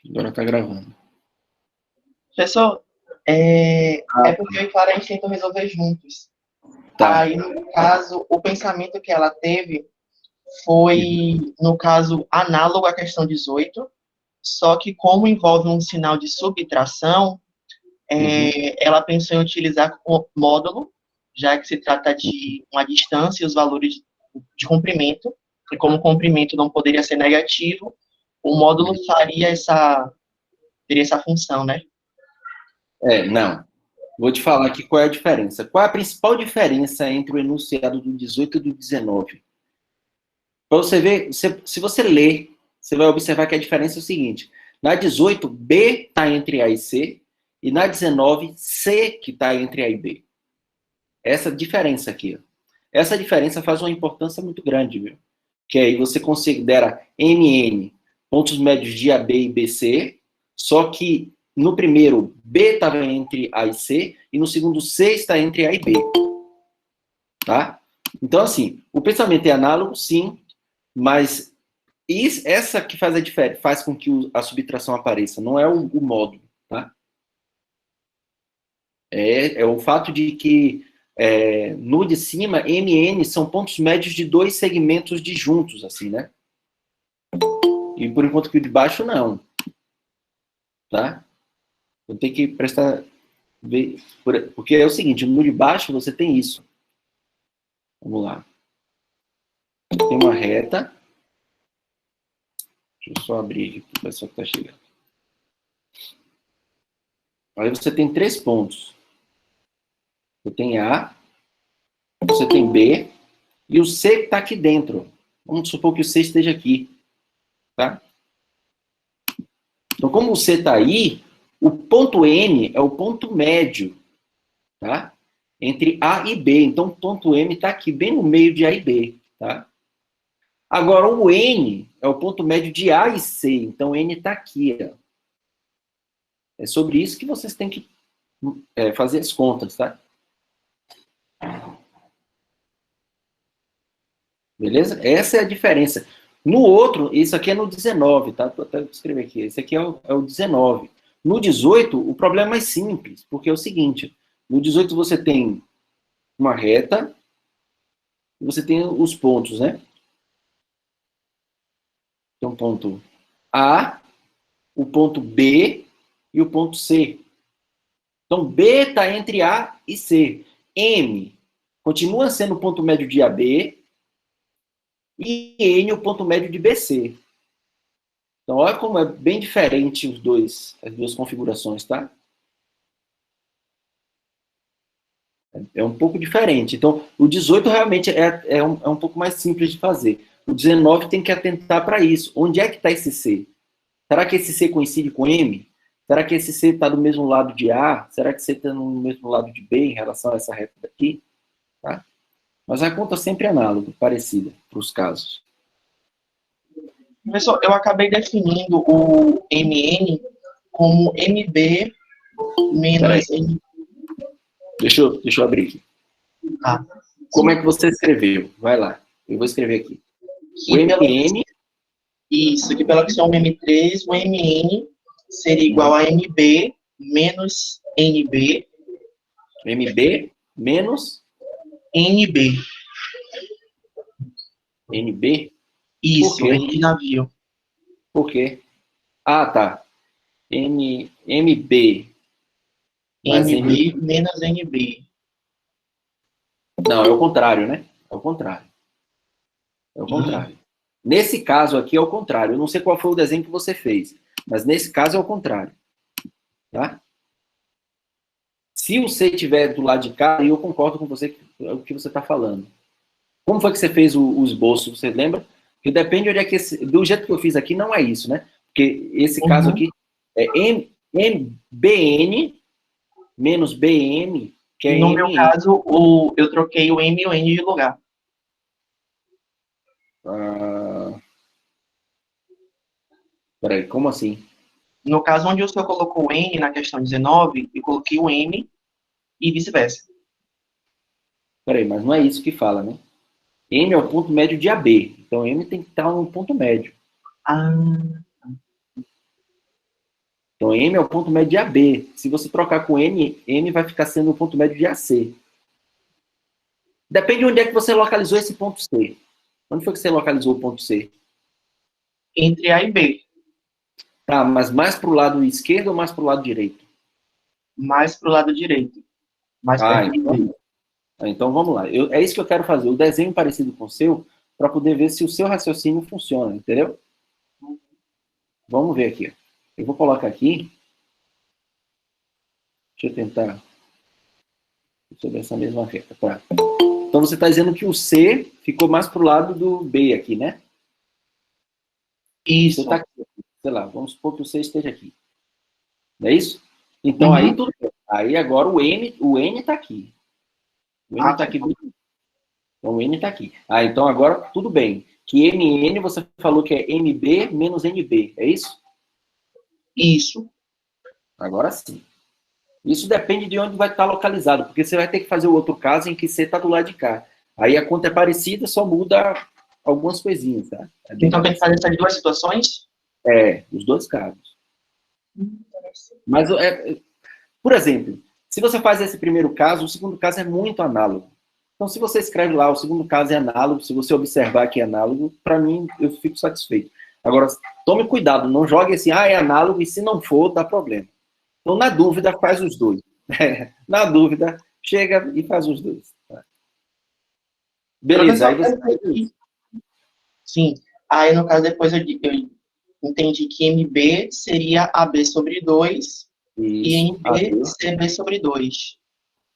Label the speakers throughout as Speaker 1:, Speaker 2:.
Speaker 1: Agora tá gravando.
Speaker 2: Professor, é porque eu e Clara a gente tentou resolver juntos.
Speaker 1: Tá.
Speaker 2: Aí, no caso, o pensamento que ela teve foi, no caso, análogo à questão 18, só que como envolve um sinal de subtração,
Speaker 1: Uhum.
Speaker 2: ela pensou em utilizar o módulo, já que se trata de uma distância e os valores de comprimento, e como o comprimento não poderia ser negativo, o módulo teria essa função, né?
Speaker 1: Não. Vou te falar aqui qual é a diferença. Qual é a principal diferença entre o enunciado do 18 e do 19? Para você ver, se você ler, você vai observar que a diferença é o seguinte. Na 18, B está entre A e C, e na 19, C que está entre A e B. Essa diferença aqui. Essa diferença faz uma importância muito grande, viu? Que aí você considera MN, pontos médios de AB e BC, só que no primeiro, B estava entre A e C, e no segundo, C está entre A e B. Tá? Então, assim, o pensamento é análogo, sim, mas essa que faz a diferença, faz com que a subtração apareça, não é o módulo, tá? É o fato de que no de cima, MN são pontos médios de dois segmentos disjuntos, assim, né? E por enquanto que o de baixo, não. Tá? Eu tenho que prestar... Porque é o seguinte, no de baixo você tem isso. Vamos lá. Tem uma reta. Deixa eu só abrir aqui para o pessoal que está chegando. Aí você tem 3 pontos. Você tem A, você tem B, e o C está aqui dentro. Vamos supor que o C esteja aqui. Tá? Então, como o C está aí, o ponto M é o ponto médio, tá? Entre A e B. Então, o ponto M está aqui, bem no meio de A e B. Tá? Agora, o N é o ponto médio de A e C. Então, N está aqui. Ó. É sobre isso que vocês têm que fazer as contas, tá? Beleza? Essa é a diferença. No outro, isso aqui é no 19, tá? Vou até escrever aqui. Esse aqui é o 19. No 18, o problema é mais simples, porque é o seguinte: no 18 você tem uma reta, e você tem os pontos, né? Então, ponto A, o ponto B e o ponto C. Então, B está entre A e C. M continua sendo o ponto médio de AB e N o ponto médio de BC. Então, olha como é bem diferente as duas configurações, tá? É um pouco diferente. Então, o 18 realmente é um pouco mais simples de fazer. O 19 tem que atentar para isso. Onde é que está esse C? Será que esse C coincide com M? Será que esse C está do mesmo lado de A? Será que C está no mesmo lado de B em relação a essa reta daqui? Tá? Mas a conta sempre é análoga, parecida, para os casos.
Speaker 2: Professor, eu acabei definindo o MN como MB menos N.
Speaker 1: Deixa eu abrir aqui.
Speaker 2: Ah,
Speaker 1: Como é que você escreveu? Vai lá. Eu vou escrever aqui. O MN...
Speaker 2: Isso, que pela questão M3, o MN seria igual a MB menos NB.
Speaker 1: MB menos
Speaker 2: NB.
Speaker 1: NB?
Speaker 2: Isso, N de navio.
Speaker 1: Por quê? Ah, tá. MB.
Speaker 2: MB menos NB.
Speaker 1: Não, é o contrário, né? É o contrário. É o contrário. Nesse caso aqui é o contrário. Eu não sei qual foi o desenho que você fez, mas nesse caso é o contrário. Tá? Se o C estiver do lado de cá, eu concordo com você o que você está falando. Como foi que você fez o esboço? Você lembra? Que depende onde é que do jeito que eu fiz aqui, não é isso, né? Porque esse caso aqui é MBN menos BM, que é
Speaker 2: No
Speaker 1: MN.
Speaker 2: meu caso, eu troquei o M e o N de lugar.
Speaker 1: Peraí, como assim?
Speaker 2: No caso, onde o senhor colocou o N na questão 19, eu coloquei o M e vice-versa.
Speaker 1: Peraí, mas não é isso que fala, né? M é o ponto médio de AB. Então, M tem que estar no ponto médio.
Speaker 2: Ah,
Speaker 1: Então, M é o ponto médio de AB. Se você trocar com N, M vai ficar sendo o ponto médio de AC. Depende de onde é que você localizou esse ponto C. Onde foi que você localizou o ponto C?
Speaker 2: Entre A e B.
Speaker 1: Tá, mas mais para o lado esquerdo ou mais para o lado direito?
Speaker 2: Mais para o lado direito. Mais perto de B.
Speaker 1: Então vamos lá. É isso que eu quero fazer. O desenho parecido com o seu, para poder ver se o seu raciocínio funciona, entendeu? Vamos ver aqui. Eu vou colocar aqui. Deixa eu tentar. Sobre essa mesma reta. Tá. Então você está dizendo que o C ficou mais para o lado do B aqui, né?
Speaker 2: Isso.
Speaker 1: Você tá aqui, sei lá, vamos supor que o C esteja aqui. Não é isso? Então aí tudo bem. Aí agora o N está aqui. O N está aqui. Então o N está aqui. Então agora tudo bem. Que MN você falou que é MB menos NB, é isso?
Speaker 2: Isso.
Speaker 1: Agora sim. Isso depende de onde vai estar localizado, porque você vai ter que fazer o outro caso em que C está do lado de cá. Aí a conta é parecida, só muda algumas coisinhas, tá?
Speaker 2: Então tem que fazer essas duas situações?
Speaker 1: Os dois casos. Mas, por exemplo, se você faz esse primeiro caso, o segundo caso é muito análogo. Então, se você escreve lá, o segundo caso é análogo, se você observar que é análogo, para mim, eu fico satisfeito. Agora, tome cuidado, não jogue assim, é análogo, e se não for, dá problema. Então, na dúvida, faz os dois. Na dúvida, chega e faz os dois. Beleza, aí você faz isso.
Speaker 2: Sim. Aí, no caso, depois eu entendi que MB seria AB sobre 2 e NB CB sobre 2.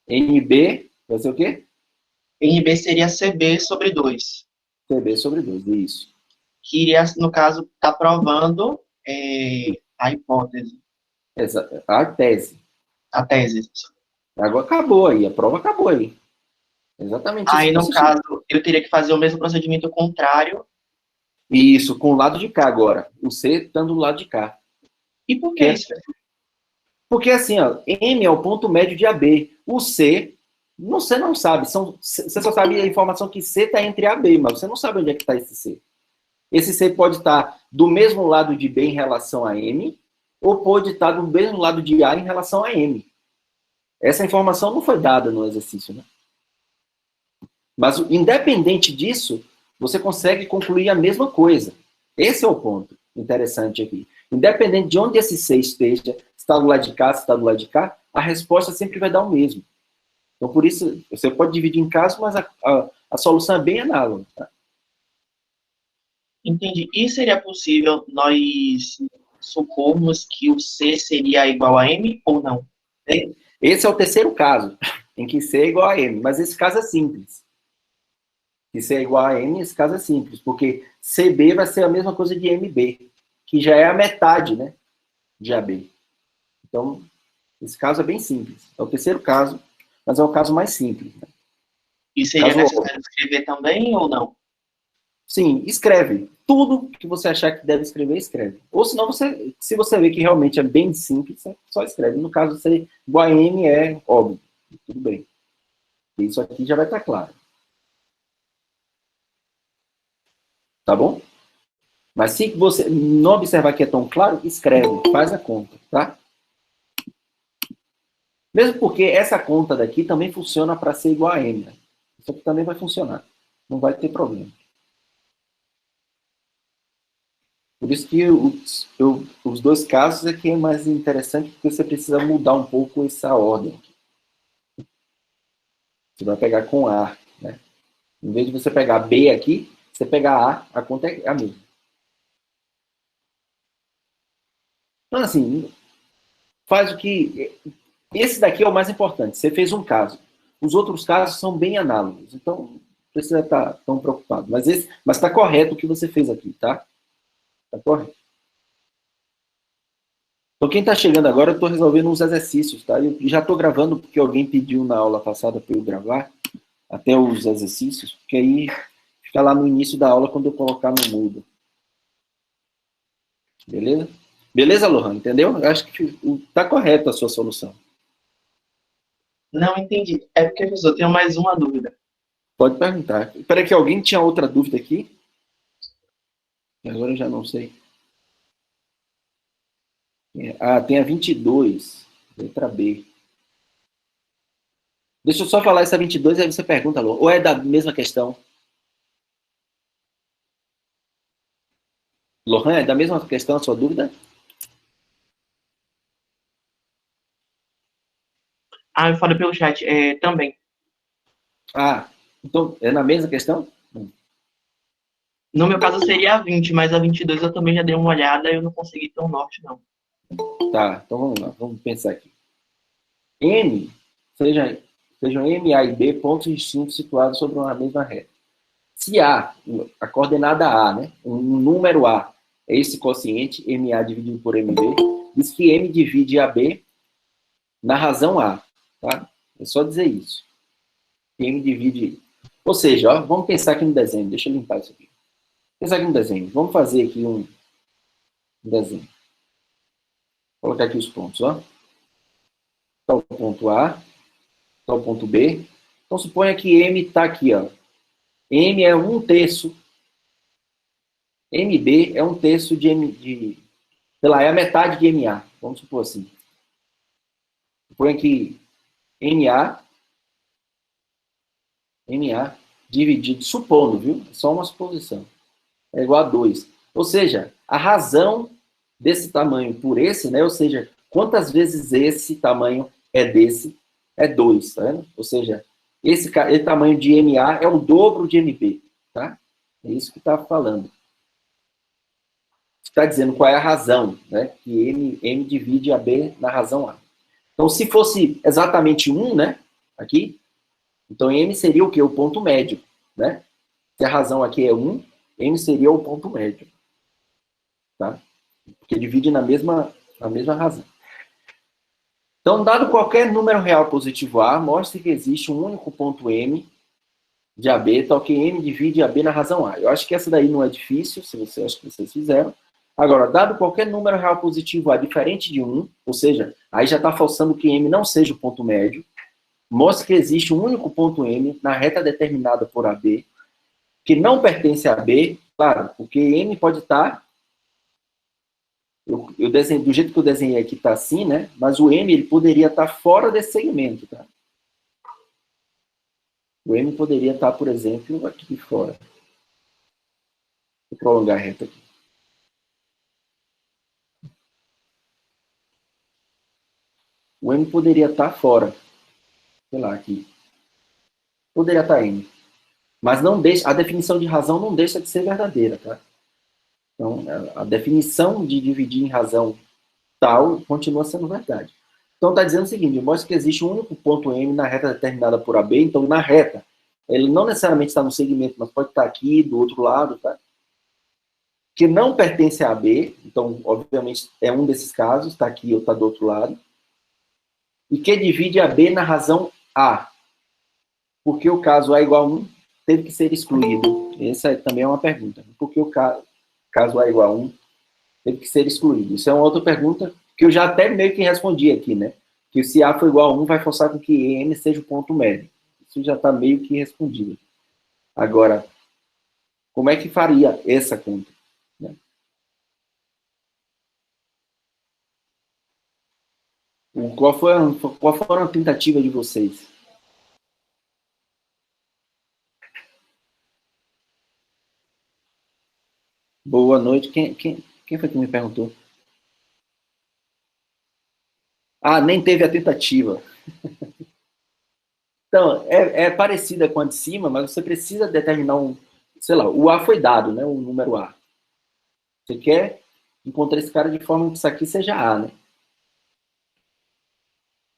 Speaker 1: NB vai ser o quê?
Speaker 2: NB seria CB sobre 2.
Speaker 1: CB sobre 2, isso.
Speaker 2: Que iria, no caso, estar provando a hipótese.
Speaker 1: A tese.
Speaker 2: A tese.
Speaker 1: Agora acabou aí, a prova acabou aí. Exatamente isso.
Speaker 2: Aí, no caso, eu teria que fazer o mesmo procedimento contrário.
Speaker 1: Isso, com o lado de cá agora. O C estando do lado de cá.
Speaker 2: E por que isso?
Speaker 1: Porque assim, ó, M é o ponto médio de AB. O C, você não sabe. Você só sabe a informação que C está entre A e B, mas você não sabe onde é que está esse C. Esse C pode estar do mesmo lado de B em relação a M, ou pode estar do mesmo lado de A em relação a M. Essa informação não foi dada no exercício, né? Mas, independente disso, você consegue concluir a mesma coisa. Esse é o ponto interessante aqui. Independente de onde esse C esteja, se está do lado de cá, se está do lado de cá, a resposta sempre vai dar o mesmo. Então, por isso, você pode dividir em casos, mas a solução é bem análoga. Tá?
Speaker 2: Entendi. E seria possível nós supormos que o C seria igual a M ou não?
Speaker 1: Esse é o terceiro caso, em que C é igual a M, mas esse caso é simples. Se C é igual a M, esse caso é simples, porque CB vai ser a mesma coisa de MB, que já é a metade, né, de AB. Então, esse caso é bem simples. É o terceiro caso, mas é o caso mais simples. Né?
Speaker 2: E seria necessário escrever também ou não?
Speaker 1: Sim, escreve. Tudo que você achar que deve escrever, escreve. Ou senão, se você vê que realmente é bem simples, só escreve. No caso, C igual a M é óbvio. Tudo bem. Isso aqui já vai estar claro. Tá bom? Mas se você não observar que é tão claro, escreve, faz a conta, tá? Mesmo porque essa conta daqui também funciona para ser igual a M. Né? Isso aqui também vai funcionar. Não vai ter problema. Por isso que os dois casos aqui é mais interessante, porque você precisa mudar um pouco essa ordem. Você vai pegar com A, né? Em vez de você pegar B aqui, você pegar A conta é a mesma. Então, assim, faz o que... Esse daqui é o mais importante. Você fez um caso. Os outros casos são bem análogos. Então, não precisa estar tão preocupado. Mas está correto o que você fez aqui, tá? Está correto. Então, quem está chegando agora, eu estou resolvendo uns exercícios, tá? Eu já estou gravando, porque alguém pediu na aula passada para eu gravar, até os exercícios, porque aí fica lá no início da aula quando eu colocar no mudo. Beleza? Beleza, Lohan? Entendeu? Eu acho que está correto a sua solução.
Speaker 2: Não entendi. É porque, professor, eu tenho mais uma dúvida.
Speaker 1: Pode perguntar. Espera que alguém tinha outra dúvida aqui? Agora eu já não sei. Tem a 22, letra B. Deixa eu só falar essa 22, aí você pergunta, Lô. Ou é da mesma questão? Lohan, é da mesma questão a sua dúvida?
Speaker 2: Eu falei pelo chat, também.
Speaker 1: Então, é na mesma questão?
Speaker 2: No meu caso seria a 20, mas a 22 eu também já dei uma olhada e eu não consegui ter um norte, não.
Speaker 1: Tá, então vamos lá, vamos pensar aqui. M, sejam M, A e B pontos distintos situados sobre uma mesma reta. Se a coordenada A, né, um número A, é esse quociente, MA dividido por MB, diz que M divide AB na razão A, tá? É só dizer isso. M divide... Ou seja, ó, vamos pensar aqui no desenho, deixa eu limpar isso aqui. Pensar aqui no desenho, vamos fazer aqui um desenho. Vou colocar aqui os pontos, ó. Tá o ponto A, tá o ponto B. Então, suponha que M está aqui, ó. M é 1/3. MB é 1/3 sei lá, é a metade de MA. Vamos supor assim. Suponha que MA dividido, supondo, viu? É só uma suposição. É igual a 2. Ou seja, a razão desse tamanho por esse, né? Ou seja, quantas vezes esse tamanho é desse? É 2, tá vendo? Ou seja, esse tamanho de MA é o dobro de MB, tá? É isso que está falando. Está dizendo qual é a razão, né? Que M divide a B na razão A. Então, se fosse exatamente 1, né? Aqui, então M seria o quê? O ponto médio, né? Se a razão aqui é 1, M seria o ponto médio, tá? Porque divide na mesma razão. Então, dado qualquer número real positivo A, mostre que existe um único ponto M de AB, tal que M divide AB na razão A. Eu acho que essa daí não é difícil, se você acha que vocês fizeram. Agora, dado qualquer número real positivo A diferente de 1, ou seja, aí já está forçando que M não seja o ponto médio, mostre que existe um único ponto M na reta determinada por AB, que não pertence a B, claro, porque M pode estar... Eu desenho, do jeito que eu desenhei aqui está assim, né? Mas o M ele poderia estar fora desse segmento, tá? O M poderia estar, por exemplo, aqui fora. Vou prolongar a reta aqui. O M poderia estar fora. Sei lá, aqui. Poderia estar M. Mas não deixa, a definição de razão não deixa de ser verdadeira, tá? Então, a definição de dividir em razão tal continua sendo verdade. Então, está dizendo o seguinte, mostra que existe um único ponto M na reta determinada por AB, então, na reta, ele não necessariamente está no segmento, mas pode estar aqui, do outro lado, tá? Que não pertence a AB, então, obviamente, é um desses casos, está aqui ou está do outro lado, e que divide AB na razão A, porque o caso A igual a 1 teve que ser excluído. Essa também é uma pergunta. Por que o caso A igual a 1 teve que ser excluído? Isso é uma outra pergunta que eu já até meio que respondi aqui, né? Que se A for igual a 1, vai forçar com que M seja o ponto médio. Isso já está meio que respondido. Agora, como é que faria essa conta? Né? Qual foi a tentativa de vocês? Boa noite. Quem foi que me perguntou? Nem teve a tentativa. Então, é parecida com a de cima, mas você precisa determinar sei lá, o A foi dado, né? O número A. Você quer encontrar esse cara de forma que isso aqui seja A, né?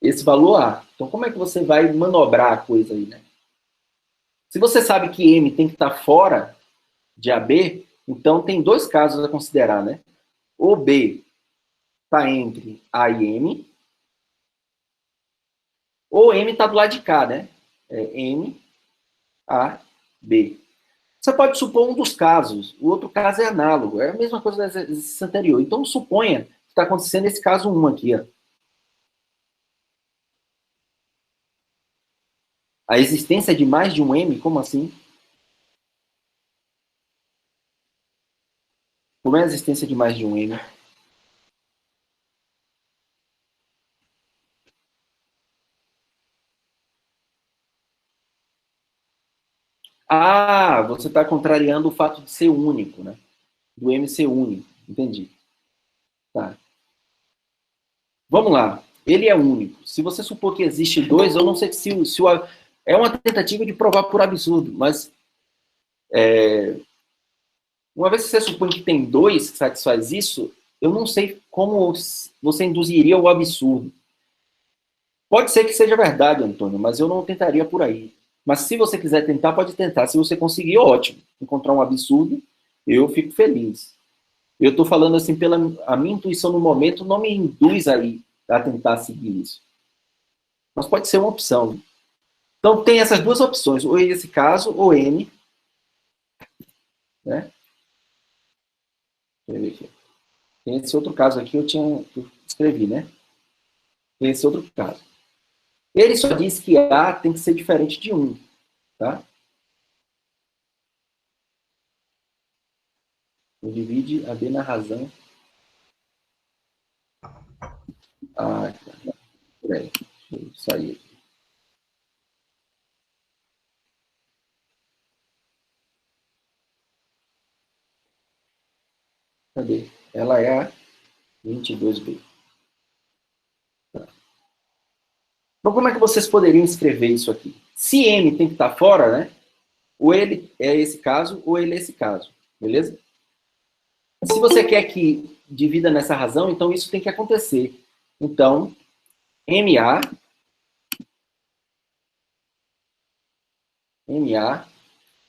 Speaker 1: Esse valor A. Então, como é que você vai manobrar a coisa aí, né? Se você sabe que M tem que estar fora de AB, então tem dois casos a considerar, né? Ou B está entre A e M, ou M está do lado de cá, né? M, A, B. Você pode supor um dos casos, o outro caso é análogo, é a mesma coisa do exercício anterior. Então, suponha que está acontecendo esse caso 1 aqui. Ó. A existência de mais de um M, como assim? Como é a existência de mais de um M? Ah, você está contrariando o fato de ser único, né? Do M ser único. Entendi. Tá. Vamos lá. Ele é único. Se você supor que existe dois, eu não sei se é uma tentativa de provar por absurdo, mas uma vez que você supõe que tem dois que satisfaz isso, eu não sei como você induziria o absurdo. Pode ser que seja verdade, Antônio, mas eu não tentaria por aí. Mas se você quiser tentar, pode tentar. Se você conseguir, ótimo. Encontrar um absurdo, eu fico feliz. Eu estou falando assim, pela a minha intuição no momento não me induz aí a tentar seguir isso. Mas pode ser uma opção. Então tem essas duas opções, ou esse caso, ou N, né? Deixa eu ver aqui. Tem esse outro caso aqui, eu escrevi, né? Tem esse outro caso. Ele só diz que A tem que ser diferente de 1, tá? Ele divide a B na razão. Ah, tá. Peraí, deixa eu sair aqui. Cadê? Ela é a 22B. Tá. Então, como é que vocês poderiam escrever isso aqui? Se M tem que estar fora, né? Ou ele é esse caso, ou ele é esse caso. Beleza? Se você quer que divida nessa razão, então isso tem que acontecer. Então, MA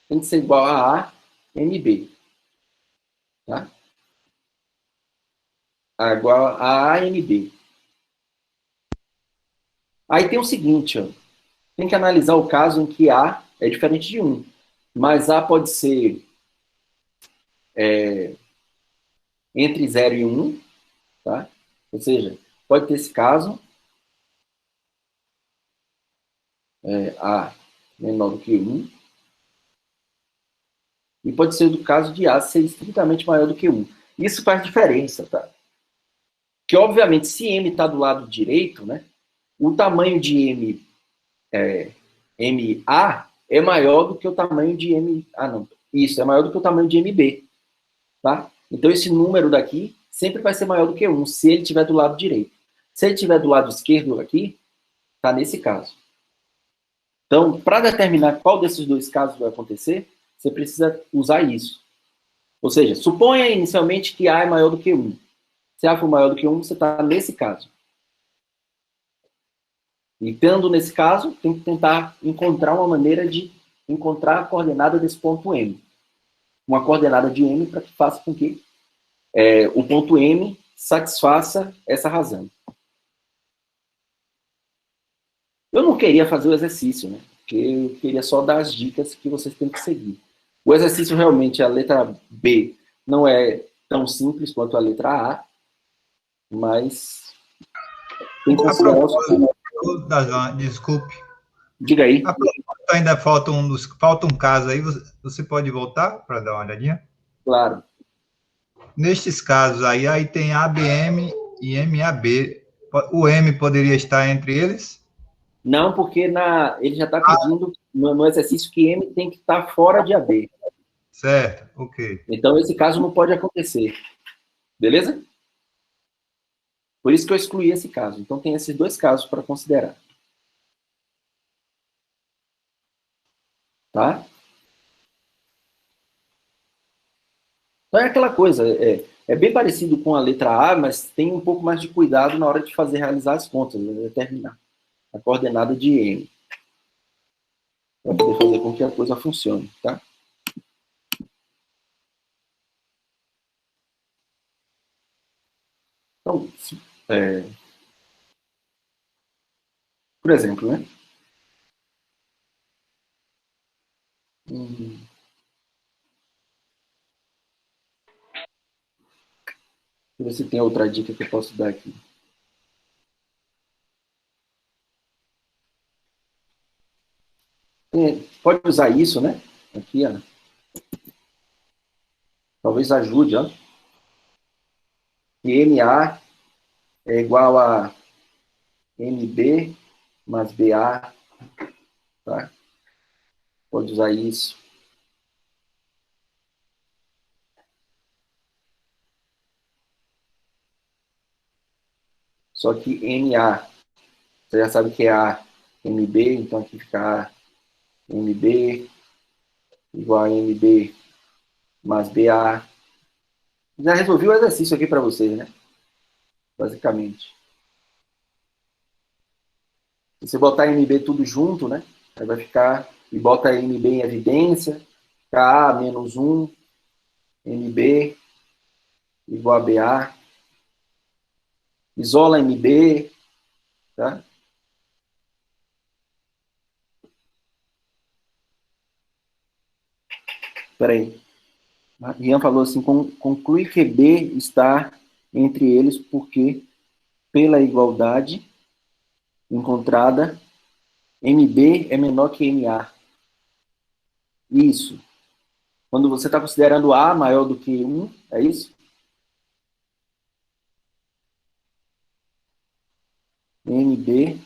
Speaker 1: tem que ser igual a MB. Tá? Igual a AMB. Aí tem o seguinte, ó, tem que analisar o caso em que A é diferente de 1. Mas A pode ser entre 0 e 1, tá? Ou seja, pode ter esse caso, A menor do que 1, e pode ser do caso de A ser estritamente maior do que 1. Isso faz diferença, tá? Que, obviamente, se M está do lado direito, né, o tamanho de MA é maior do que o tamanho de M... Ah, não. Isso, é maior do que o tamanho de MB. Tá? Então, esse número daqui sempre vai ser maior do que 1, se ele estiver do lado direito. Se ele estiver do lado esquerdo aqui, está nesse caso. Então, para determinar qual desses dois casos vai acontecer, você precisa usar isso. Ou seja, suponha inicialmente que A é maior do que 1. Se A for maior do que 1, você está nesse caso. E estando nesse caso, tem que tentar encontrar uma maneira de encontrar a coordenada desse ponto M. Uma coordenada de M para que faça com que o ponto M satisfaça essa razão. Eu não queria fazer o exercício, né? Porque eu queria só dar as dicas que vocês têm que seguir. O exercício realmente, a letra B, não é tão simples quanto a letra A, mas tem que
Speaker 3: A
Speaker 1: considerar os...
Speaker 3: propósito, desculpe.
Speaker 1: Diga aí.
Speaker 3: A propósito, ainda falta um caso aí, você pode voltar para dar uma olhadinha?
Speaker 1: Claro.
Speaker 3: Nestes casos aí tem ABM e MAB. O M poderia estar entre eles?
Speaker 1: Não, porque ele já está pedindo no exercício que M tem que estar fora de AB.
Speaker 3: Certo, ok.
Speaker 1: Então, esse caso não pode acontecer. Beleza? Por isso que eu excluí esse caso. Então, tem esses dois casos para considerar. Tá? Então, é aquela coisa, é bem parecido com a letra A, mas tem um pouco mais de cuidado na hora de realizar as contas, né, determinar a coordenada de M, para poder fazer com que a coisa funcione, tá? Então, por exemplo, né? Deixa eu ver se tem outra dica que eu posso dar aqui. Pode usar isso, né? Aqui, ó. Talvez ajude, ó. Que MA é igual a MB mais BA, tá? Pode usar isso. só que MA, você já sabe que é A, MB, então aqui fica A, MB, igual a MB mais BA. Já resolvi o exercício aqui para vocês, né? Basicamente. Se você botar MB tudo junto, né? Aí vai ficar, e bota MB em evidência, fica A menos 1, MB igual a BA. Isola MB, tá? Espera aí. Rian falou assim, conclui que B está entre eles porque, pela igualdade encontrada, MB é menor que MA. Isso. Quando você está considerando A maior do que 1, é isso? MB.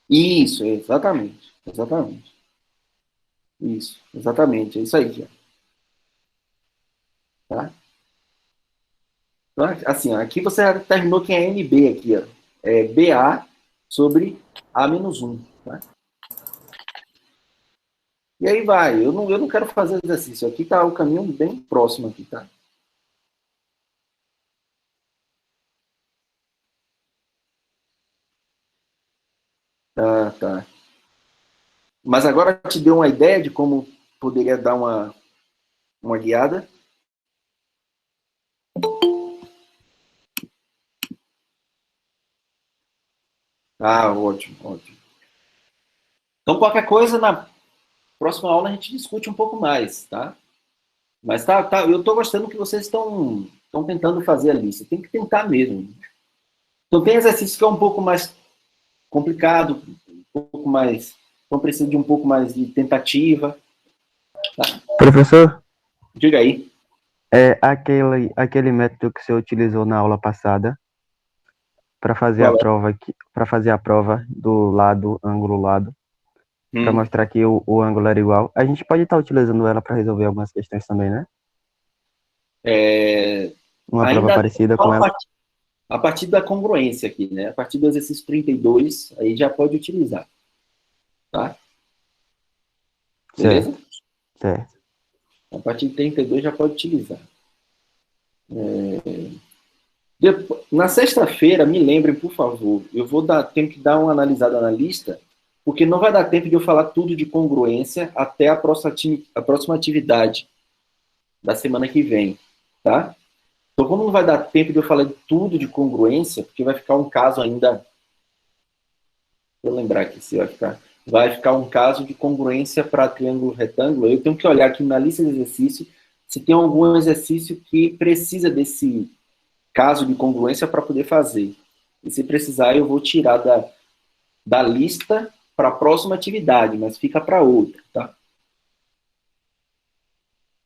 Speaker 1: Isso, exatamente. Exatamente. Isso, exatamente. É isso aí, já. Tá? Então, assim, ó, aqui você terminou que é MB aqui, ó. É BA sobre A menos 1. Tá? E aí vai. Eu não quero fazer exercício. Aqui está o caminho bem próximo aqui, tá? Tá, tá. Mas agora te deu uma ideia de como poderia dar uma guiada? Ah, ótimo, ótimo. Então, qualquer coisa, na próxima aula a gente discute um pouco mais, tá? Mas eu estou gostando que vocês estão tentando fazer ali. Você tem que tentar mesmo. Então, tem exercício que é um pouco mais complicado, um pouco mais... Então, precisa de um pouco mais de tentativa. Tá?
Speaker 4: Professor,
Speaker 1: Diga aí.
Speaker 4: aquele método que você utilizou na aula passada para fazer
Speaker 1: Qual
Speaker 4: a
Speaker 1: é?
Speaker 4: prova aqui, para fazer a prova do lado, ângulo lado, para mostrar que o ângulo era igual. A gente pode estar utilizando ela para resolver algumas questões também, né? Uma prova
Speaker 1: Ainda
Speaker 4: parecida com ela.
Speaker 1: a partir da congruência aqui, né? A partir do exercício 32, aí já pode utilizar. Tá? Beleza?
Speaker 4: Certo.
Speaker 1: A partir de 32 já pode utilizar. Na sexta-feira, me lembrem, por favor, tenho que dar uma analisada na lista, porque não vai dar tempo de eu falar tudo de congruência até a próxima atividade da semana que vem, tá? Então, como não vai dar tempo de eu falar tudo de congruência, porque vai ficar um caso ainda... Vou lembrar aqui se vai ficar um caso de congruência para triângulo retângulo. Eu tenho que olhar aqui na lista de exercícios se tem algum exercício que precisa desse caso de congruência para poder fazer. E se precisar, eu vou tirar da lista para a próxima atividade, mas fica para outra, tá?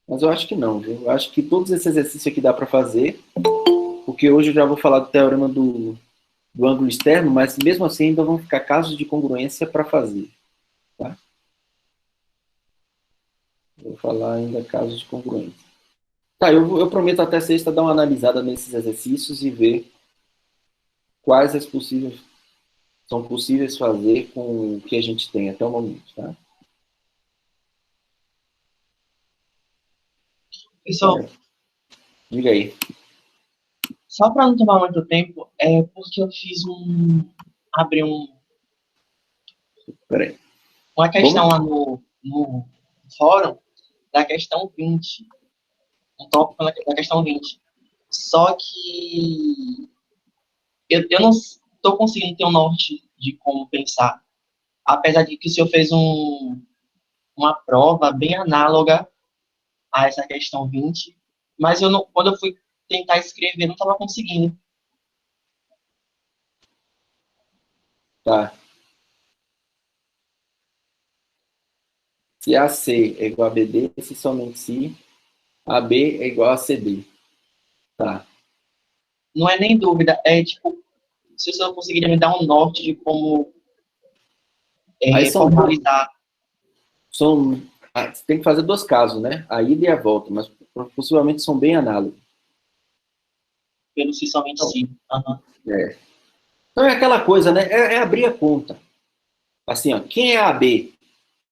Speaker 1: Mas eu acho que não, viu? Eu acho que todos esses exercícios aqui dá para fazer, porque hoje eu já vou falar do teorema do ângulo externo, mas mesmo assim ainda vão ficar casos de congruência para fazer, tá? Vou falar ainda casos de congruência. Tá, eu prometo até sexta dar uma analisada nesses exercícios e ver quais são possíveis fazer com o que a gente tem até o momento, tá?
Speaker 2: Pessoal,
Speaker 1: Diga aí.
Speaker 2: só para não tomar muito tempo, é porque eu abri
Speaker 1: Peraí.
Speaker 2: uma questão lá no fórum da questão 20. Um tópico da questão 20. Só que eu não estou conseguindo ter um norte de como pensar. Apesar de que o senhor fez uma prova bem análoga a essa questão 20, mas quando eu fui tentar escrever, não estava conseguindo.
Speaker 1: Tá. Se AC é igual a BD, se somente se AB é igual a CD. Tá.
Speaker 2: Não é nem dúvida, é tipo, se o senhor conseguiria me dar um norte de como formalizar.
Speaker 1: Você tem que fazer 2 casos, né? A ida e a volta, mas possivelmente são bem análogos.
Speaker 2: Pelo se somente sim. Uhum.
Speaker 1: É. Então é aquela coisa, né? É abrir a conta. Assim, ó, quem é AB?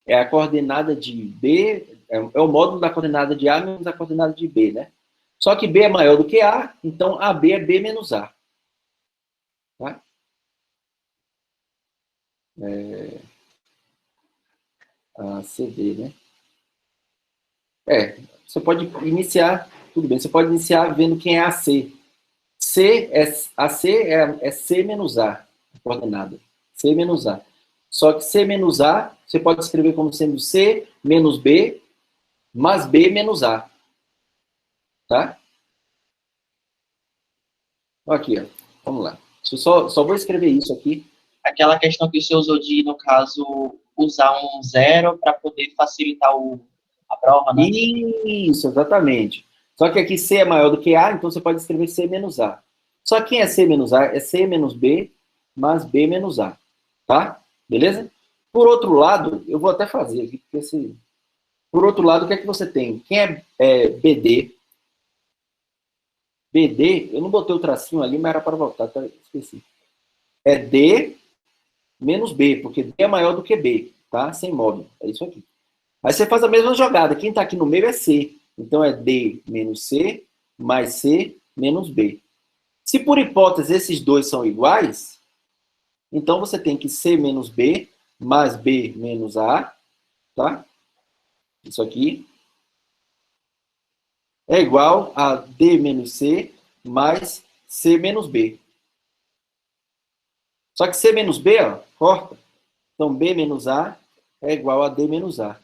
Speaker 1: É a coordenada de B, é o módulo da coordenada de A menos a coordenada de B, né? Só que B é maior do que A, então AB é B menos A. Tá? A, CD, né? Você pode iniciar, tudo bem, você pode iniciar vendo quem é AC. AC é C menos A, a coordenada. C menos A. Só que C menos A, você pode escrever como sendo C menos B, mais B menos A. Tá? Aqui, ó. Vamos lá. Eu só vou escrever isso aqui.
Speaker 2: Aquela questão que você usou de, no caso, usar um zero para poder facilitar a prova, né?
Speaker 1: Isso, exatamente. Só que aqui C é maior do que A, então você pode escrever C menos A. Só que quem é C menos A é C menos B, mais B menos A. Tá? Beleza? Por outro lado, eu vou até fazer aqui, porque esse... Por outro lado, o que é que você tem? Quem é BD? BD, eu não botei o tracinho ali, mas era para voltar, tá? Esqueci. É D menos B, porque D é maior do que B, tá? Sem módulo. É isso aqui. Aí você faz a mesma jogada. Quem está aqui no meio é C. Então é D menos C, mais C menos B. Se por hipótese esses dois são iguais, então você tem que C menos B, mais B menos A, tá? Isso aqui é igual a D menos C, mais C menos B. Só que C menos B, ó, corta. Então B menos A é igual a D menos A.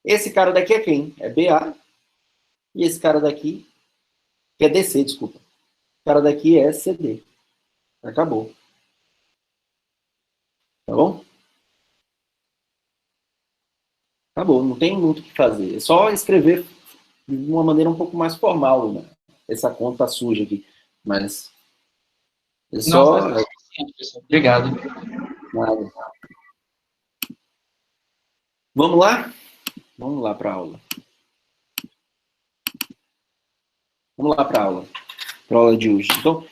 Speaker 1: Esse cara daqui é quem? É BA. E esse cara daqui, que é DC, desculpa. O cara daqui é CD. Acabou. Tá bom? Acabou. Não tem muito o que fazer. É só escrever de uma maneira um pouco mais formal, né? Essa conta suja aqui. Mas é só...
Speaker 2: Não, obrigado.
Speaker 1: Nada. Vamos lá? Vamos lá para a aula. Vamos lá para a aula. Para a aula de hoje. Então,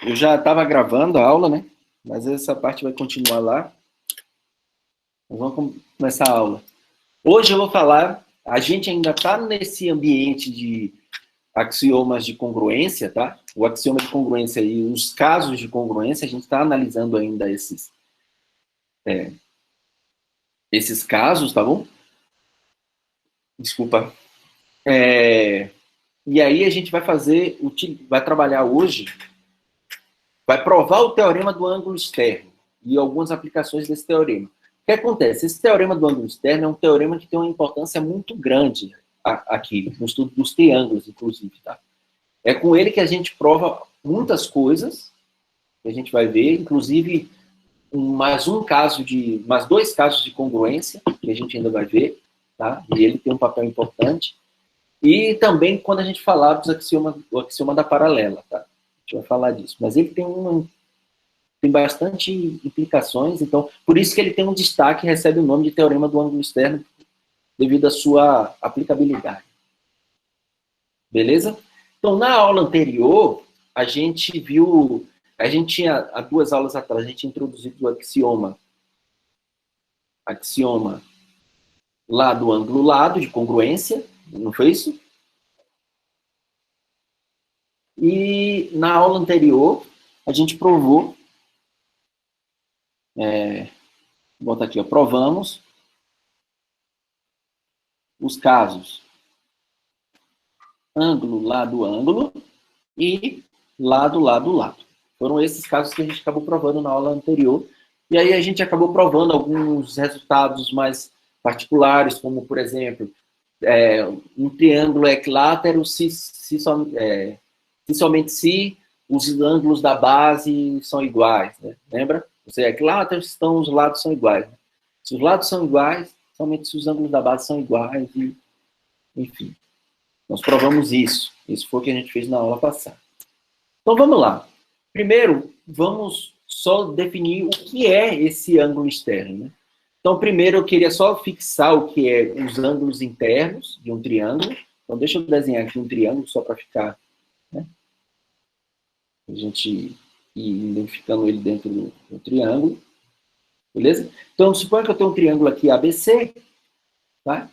Speaker 1: eu já estava gravando a aula, né? Mas essa parte vai continuar lá. Vamos começar a aula. Hoje eu vou falar, a gente ainda está nesse ambiente de axiomas de congruência, tá? O axioma de congruência e os casos de congruência, a gente está analisando ainda esses casos, tá bom? Desculpa. E aí a gente vai vai trabalhar hoje, vai provar o teorema do ângulo externo e algumas aplicações desse teorema. O que acontece? Esse teorema do ângulo externo é um teorema que tem uma importância muito grande aqui, no estudo dos triângulos, inclusive, tá? É com ele que a gente prova muitas coisas, que a gente vai ver, inclusive mais dois casos de congruência, que a gente ainda vai ver, tá? E ele tem um papel importante. E também quando a gente falar do axioma da paralela, tá? A gente vai falar disso. Mas ele tem bastante implicações, então, por isso que ele tem um destaque e recebe o nome de teorema do ângulo externo, devido à sua aplicabilidade. Beleza? Então, na aula anterior, a gente tinha, há 2 aulas atrás, a gente introduziu o axioma lá do ângulo lado, de congruência, não foi isso? E na aula anterior, a gente provou, vou botar aqui, ó, provamos os casos ângulo, lado e lado, lado, lado. Foram esses casos que a gente acabou provando na aula anterior. E aí a gente acabou provando alguns resultados mais particulares, como, por exemplo, um triângulo é equilátero se somente se os ângulos da base são iguais, né? Lembra? Se é equilátero, então os lados são iguais. Né? Se os lados são iguais, somente se os ângulos da base são iguais, e, enfim. Nós provamos isso. Isso foi o que a gente fez na aula passada. Então, vamos lá. Primeiro, vamos só definir o que é esse ângulo externo. Né? Então, primeiro, eu queria só fixar o que é os ângulos internos de um triângulo. Então, deixa eu desenhar aqui um triângulo só para ficar... Né? A gente e identificando ele dentro do triângulo. Beleza? Então, suponha que eu tenho um triângulo aqui ABC, tá?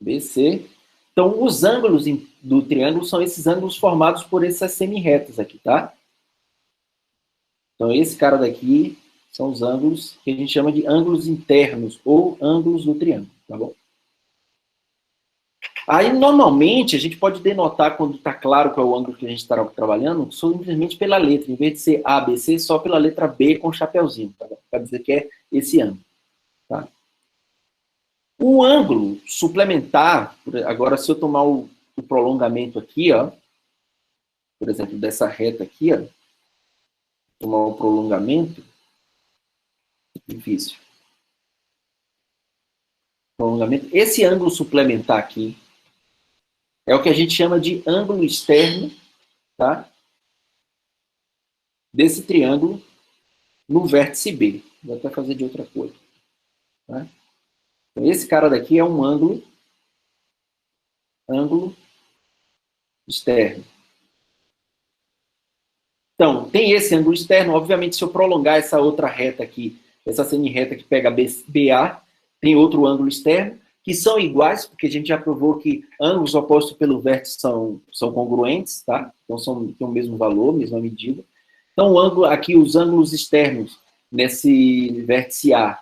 Speaker 1: ABC. Então, os ângulos do triângulo são esses ângulos formados por essas semi-retas aqui, tá? Então, esse cara daqui são os ângulos que a gente chama de ângulos internos ou ângulos do triângulo, tá bom? Aí, normalmente, a gente pode denotar, quando está claro qual é o ângulo que a gente está trabalhando, simplesmente pela letra. Em vez de ser ABC, só pela letra B com chapeuzinho, tá? Para dizer que é esse ângulo, tá? O ângulo suplementar, agora se eu tomar o prolongamento aqui, ó, por exemplo, dessa reta aqui, ó, tomar o prolongamento, difícil. Prolongamento, esse ângulo suplementar aqui é o que a gente chama de ângulo externo, tá? Desse triângulo no vértice B. Vou até fazer de outra cor, tá? Então, esse cara daqui é um ângulo externo. Então, tem esse ângulo externo, obviamente, se eu prolongar essa outra reta aqui, essa semi-reta que pega BA, tem outro ângulo externo, que são iguais, porque a gente já provou que ângulos opostos pelo vértice são congruentes, tá? Então, têm o mesmo valor, mesma medida. Então, o ângulo, aqui, os ângulos externos nesse vértice A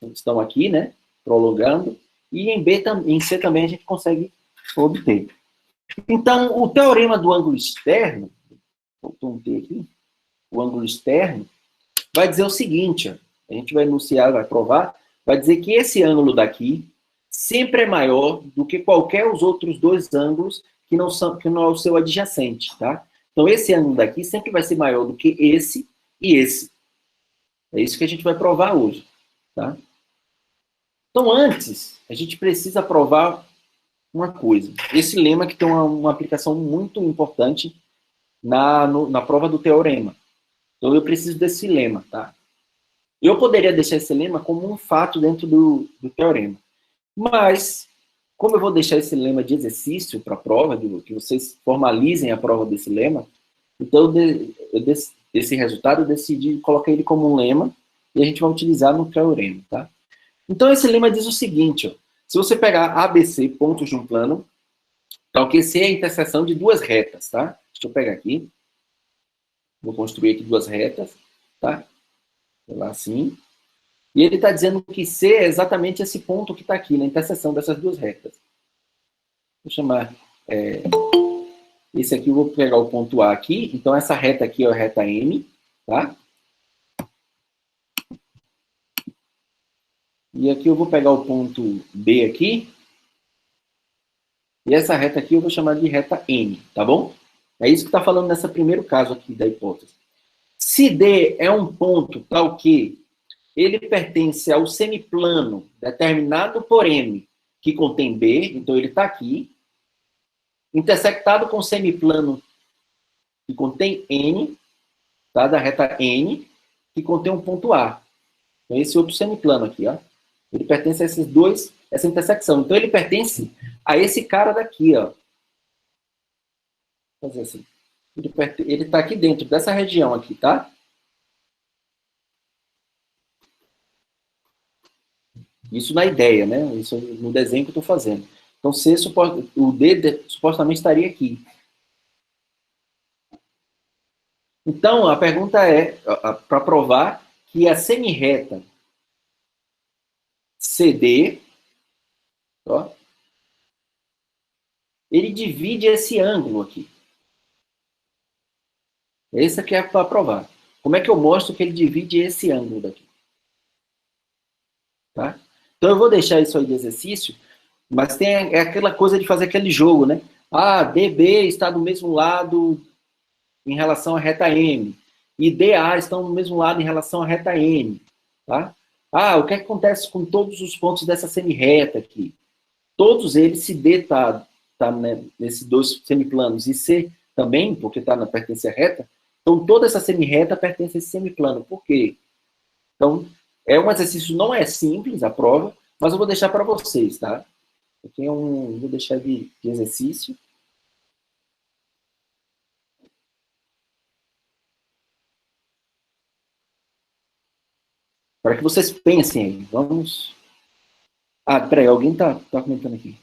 Speaker 1: estão aqui, né? Prolongando. E em C também a gente consegue obter. Então, o teorema do ângulo externo, voltou um T aqui, o ângulo externo, vai dizer o seguinte, ó, a gente vai enunciar, vai provar, vai dizer que esse ângulo daqui sempre é maior do que qualquer os outros dois ângulos que não é o seu adjacente, tá? Então, esse ângulo daqui sempre vai ser maior do que esse e esse. É isso que a gente vai provar hoje, tá? Então, antes, a gente precisa provar uma coisa. Esse lema que tem uma aplicação muito importante na prova do teorema. Então, eu preciso desse lema, tá? Eu poderia deixar esse lema como um fato dentro do teorema. Mas, como eu vou deixar esse lema de exercício para a prova, que vocês formalizem a prova desse lema, então, esse resultado, eu decidi colocar ele como um lema e a gente vai utilizar no teorema, tá? Então, esse lema diz o seguinte, ó, se você pegar ABC, pontos de um plano, tá, o QC é a interseção de duas retas, tá? Deixa eu pegar aqui. Vou construir aqui duas retas, tá? Sei lá, assim. E ele está dizendo que C é exatamente esse ponto que está aqui, na interseção dessas duas retas. Vou chamar... esse aqui eu vou pegar o ponto A aqui. Então, essa reta aqui é a reta M, tá? E aqui eu vou pegar o ponto B aqui. E essa reta aqui eu vou chamar de reta N, tá bom? É isso que está falando nesse primeiro caso aqui da hipótese. Se D é um ponto tal que ele pertence ao semiplano determinado por M, que contém B, então ele está aqui, intersectado com o semiplano que contém N, tá? Da reta N, que contém um ponto A. Então, esse outro semiplano aqui, ó. Ele pertence a esses dois, essa intersecção. Então, ele pertence a esse cara daqui, ó. Vou fazer assim. Ele está aqui dentro dessa região aqui, tá? Isso na ideia, né? Isso no desenho que eu estou fazendo. Então, o D supostamente estaria aqui. Então, a pergunta é, para provar que a semi-reta CD, ó, ele divide esse ângulo aqui. Esse aqui é para provar. Como é que eu mostro que ele divide esse ângulo daqui? Tá? Então, eu vou deixar isso aí de exercício, mas é aquela coisa de fazer aquele jogo, né? Ah, DB está do mesmo lado em relação à reta M. E DA estão do mesmo lado em relação à reta N. Tá? Ah, o que acontece com todos os pontos dessa semi-reta aqui? Todos eles, se D está né, nesses dois semiplanos e C também, porque pertence à reta, então toda essa semi-reta pertence a esse semiplano. Por quê? Então, um exercício, não é simples a prova, mas eu vou deixar para vocês, tá? Vou deixar de exercício. Para que vocês pensem aí. Vamos... Ah, peraí, alguém tá comentando aqui.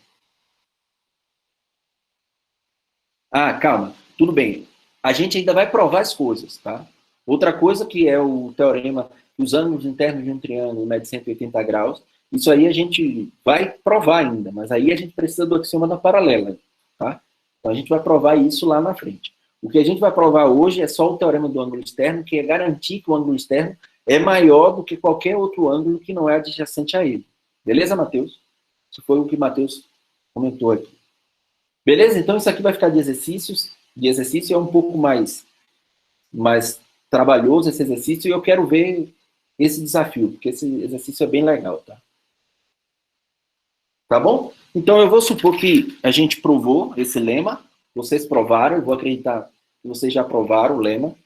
Speaker 1: Ah, calma. Tudo bem. A gente ainda vai provar as coisas, tá? Outra coisa que é o teorema dos ângulos internos de um triângulo mede 180 graus. Isso aí a gente vai provar ainda, mas aí a gente precisa do axioma da paralela, tá? Então a gente vai provar isso lá na frente. O que a gente vai provar hoje é só o teorema do ângulo externo, que é garantir que o ângulo externo é maior do que qualquer outro ângulo que não é adjacente a ele. Beleza, Matheus? Isso foi o que Matheus comentou aqui. Beleza? Então isso aqui vai ficar de exercícios. De exercício é um pouco mais trabalhoso esse exercício, e eu quero ver esse desafio, porque esse exercício é bem legal, tá? Tá bom? Então eu vou supor que a gente provou esse lema, vocês provaram, eu vou acreditar que vocês já provaram o lema,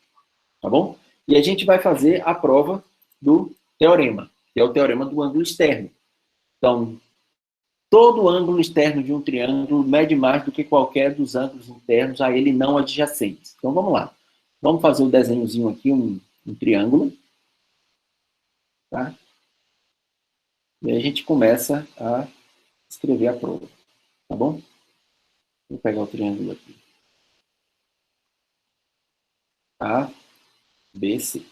Speaker 1: tá bom? E a gente vai fazer a prova do teorema, que é o teorema do ângulo externo. Então, todo ângulo externo de um triângulo mede mais do que qualquer dos ângulos internos a ele não adjacentes. Então vamos lá. Vamos fazer o desenhozinho aqui, um triângulo. Tá? E aí a gente começa a escrever a prova. Tá bom? Vou pegar o triângulo aqui. A, B, C.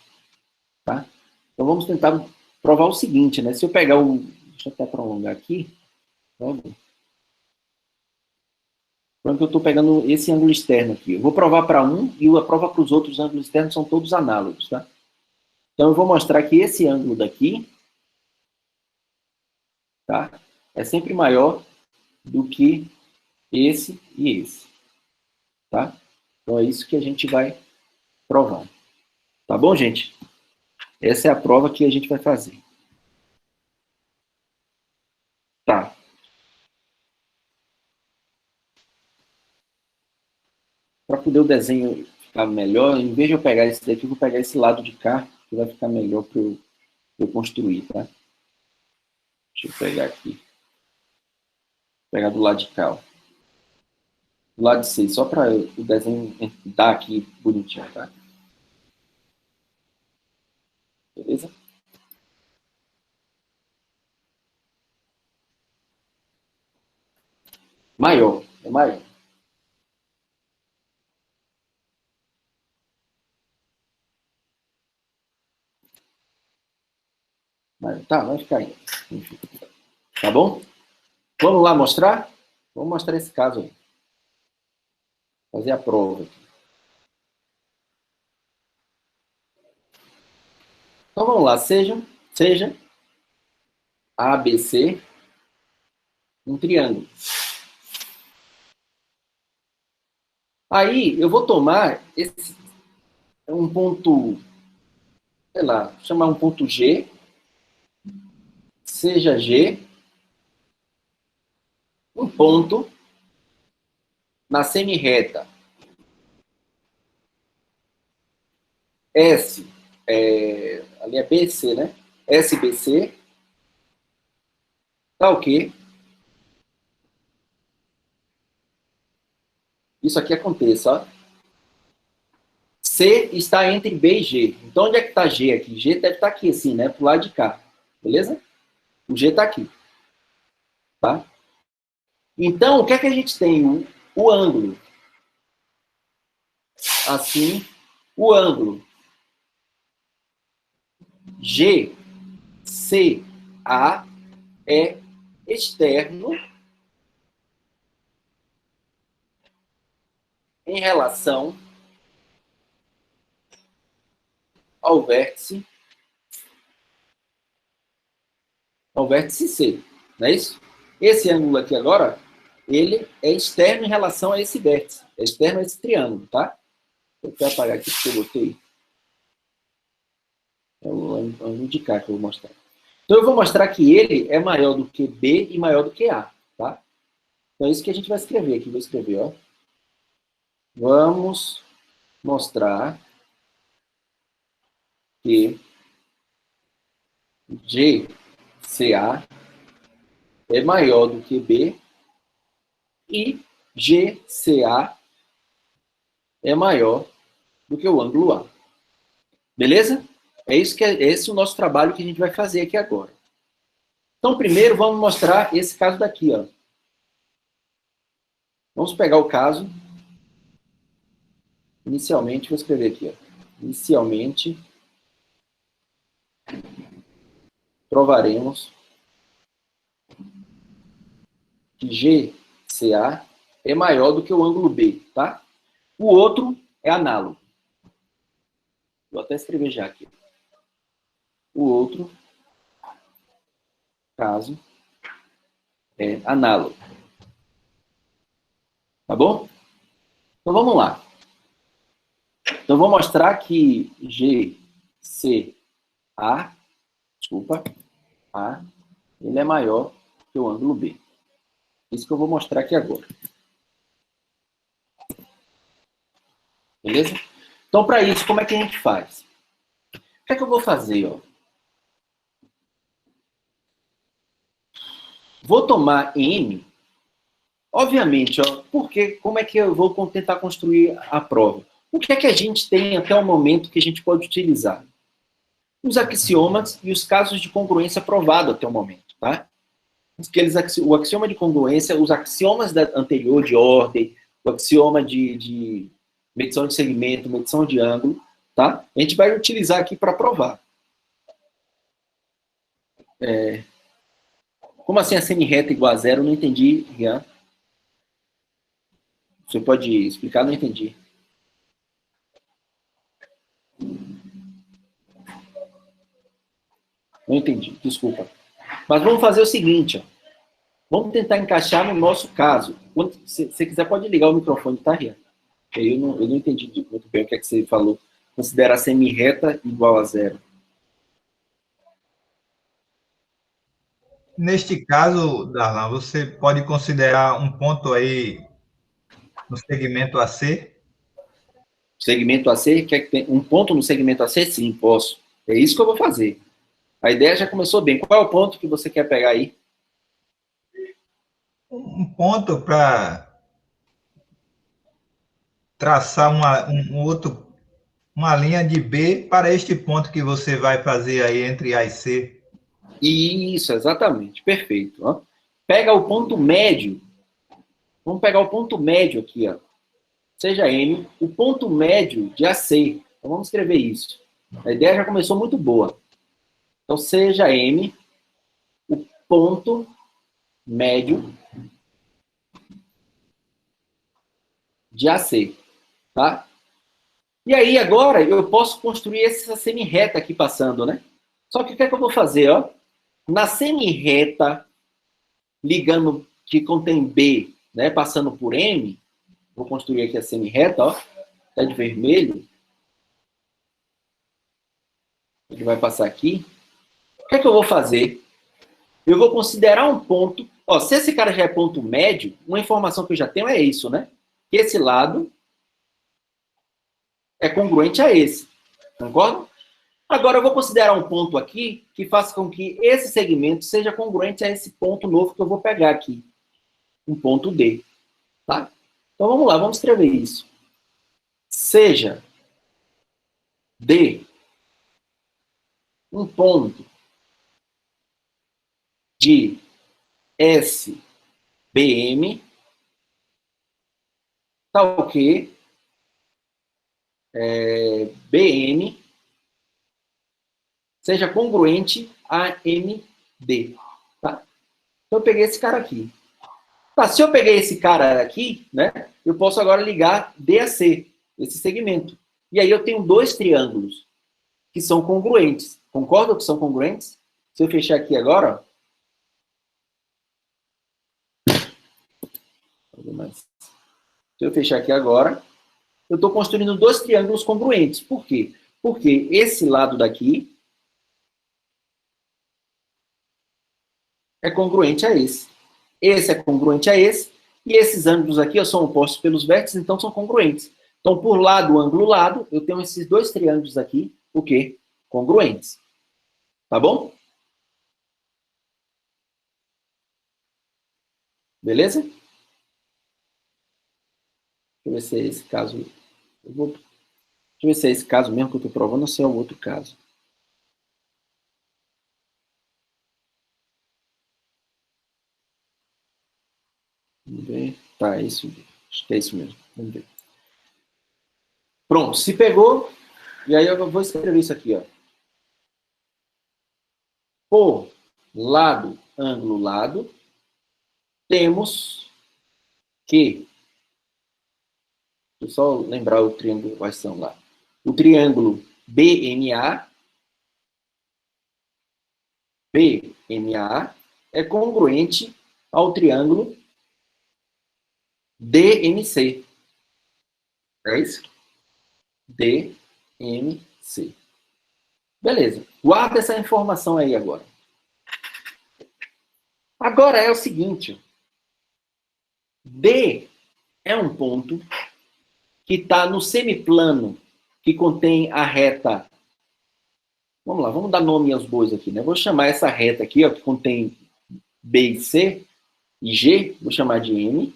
Speaker 1: Tá? Então vamos tentar provar o seguinte, né? Se eu pegar o... Deixa eu até prolongar aqui. Pronto, eu estou pegando esse ângulo externo aqui. Eu vou provar para um e a prova para os outros ângulos externos são todos análogos, tá? Então eu vou mostrar que esse ângulo daqui, tá? É sempre maior do que esse e esse, tá? Então é isso que a gente vai provar. Tá bom, gente? Essa é a prova que a gente vai fazer. Tá. Para poder o desenho ficar melhor, em vez de eu pegar esse daqui, eu vou pegar esse lado de cá, que vai ficar melhor para eu construir, tá? Deixa eu pegar aqui. Vou pegar do lado de cá, ó. Do lado de C, só para o desenho dar aqui bonitinho, tá? Beleza? Maior, é maior. Tá, vai ficar aí. Enfim. Tá bom? Vamos lá mostrar? Vamos mostrar esse caso aí. Fazer a prova aqui. Então vamos lá. Seja ABC um triângulo. Aí eu vou tomar um ponto, sei lá, chamar um ponto G, seja G, um ponto na semirreta S, ali é BC, né? SBC, tá ok? Isso aqui aconteça, ó. C está entre B e G. Então, onde é que está G aqui? G deve estar aqui, assim, né? Pro lado de cá. Beleza? O G está aqui. Tá? Então, o que é que a gente tem? O ângulo. Assim, o ângulo GCA é externo em relação ao vértice C. Não é isso? Esse ângulo aqui agora, ele é externo em relação a esse vértice. É externo a esse triângulo, tá? Vou até apagar aqui porque eu botei. É o ângulo de cá que eu vou mostrar. Então eu vou mostrar que ele é maior do que B e maior do que A, tá? Então é isso que a gente vai escrever aqui. Vou escrever, ó. Vamos mostrar que GCA é maior do que B e GCA é maior do que o ângulo A. Beleza? Esse é o nosso trabalho que a gente vai fazer aqui agora. Então, primeiro, vamos mostrar esse caso daqui, ó. Vamos pegar o caso. Inicialmente, vou escrever aqui, ó. Inicialmente, provaremos que GCA é maior do que o ângulo B, tá? O outro é análogo. Vou até escrever já aqui. O outro caso é análogo. Tá bom? Então, vamos lá. Então, vou mostrar que GCA, desculpa, A, ele é maior que o ângulo B. Isso que eu vou mostrar aqui agora. Beleza? Então, para isso, como é que a gente faz? O que é que eu vou fazer, ó? Vou tomar M, obviamente, ó, porque como é que eu vou tentar construir a prova? O que é que a gente tem até o momento que a gente pode utilizar? Os axiomas e os casos de congruência provado até o momento, tá? O axioma de congruência, os axiomas anterior de ordem, o axioma de medição de segmento, medição de ângulo, tá? A gente vai utilizar aqui para provar. Como assim a semi-reta igual a zero? Não entendi, Rian. Você pode explicar? Não entendi. Não entendi, desculpa. Mas vamos fazer o seguinte, ó. Vamos tentar encaixar no nosso caso. Se você quiser, pode ligar o microfone, tá, Rian? Eu não entendi muito bem o que é que você falou. Considera a semi-reta igual a zero.
Speaker 3: Neste caso, Darlan, você pode considerar um ponto aí no segmento AC?
Speaker 1: Segmento AC, quer que tem um ponto no segmento AC? Sim, posso. É isso que eu vou fazer. A ideia já começou bem. Qual é o ponto que você quer pegar aí?
Speaker 3: Um ponto para traçar uma linha de B para este ponto que você vai fazer aí entre A e C.
Speaker 1: Isso, exatamente. Perfeito. Ó. Pega o ponto médio. Vamos pegar o ponto médio aqui, ó. Seja M, o ponto médio de AC. Então vamos escrever isso. A ideia já começou muito boa. Então, seja M, o ponto médio de AC. Tá? E aí, agora, eu posso construir essa semi-reta aqui passando, né? Só que o que é que eu vou fazer, ó? Na semi-reta, ligando, que contém B, né, passando por M, vou construir aqui a semi-reta, ó, tá de vermelho. Ele vai passar aqui. O que é que eu vou fazer? Eu vou considerar um ponto. Ó, se esse cara já é ponto médio, uma informação que eu já tenho é isso, né? Que esse lado é congruente a esse. Concorda? Agora eu vou considerar um ponto aqui que faça com que esse segmento seja congruente a esse ponto novo que eu vou pegar aqui. Um ponto D. Tá? Então vamos lá, vamos escrever isso. Seja D um ponto de SBM, tal que BM seja congruente a MD. Tá? Então eu peguei esse cara aqui. Tá, se eu peguei esse cara aqui, né, eu posso agora ligar D a C, esse segmento. E aí eu tenho dois triângulos que são congruentes. Concordam que são congruentes? Se eu fechar aqui agora, ó. Se eu fechar aqui agora, eu estou construindo dois triângulos congruentes. Por quê? Porque esse lado daqui é congruente a esse. Esse é congruente a esse. E esses ângulos aqui são opostos pelos vértices, então são congruentes. Então, por lado, ângulo, lado, eu tenho esses dois triângulos aqui, o quê? Congruentes. Tá bom? Beleza? Deixa eu ver se é esse caso. Deixa eu ver se é esse caso mesmo que eu estou provando ou se é um outro caso. Vamos ver. Tá, é isso. Acho que é isso mesmo. Vamos ver. Pronto, se pegou, e aí eu vou escrever isso aqui, ó. Por lado, ângulo, lado, temos que... Deixa eu só lembrar o triângulo, quais são lá. O triângulo BMA é congruente ao triângulo DMC. É isso? DMC. Beleza. Guarda essa informação aí agora. Agora é o seguinte. D é um ponto que está no semiplano que contém a reta. Vamos lá, vamos dar nome aos bois aqui, né? Vou chamar essa reta aqui, ó, que contém B e C e G, vou chamar de M.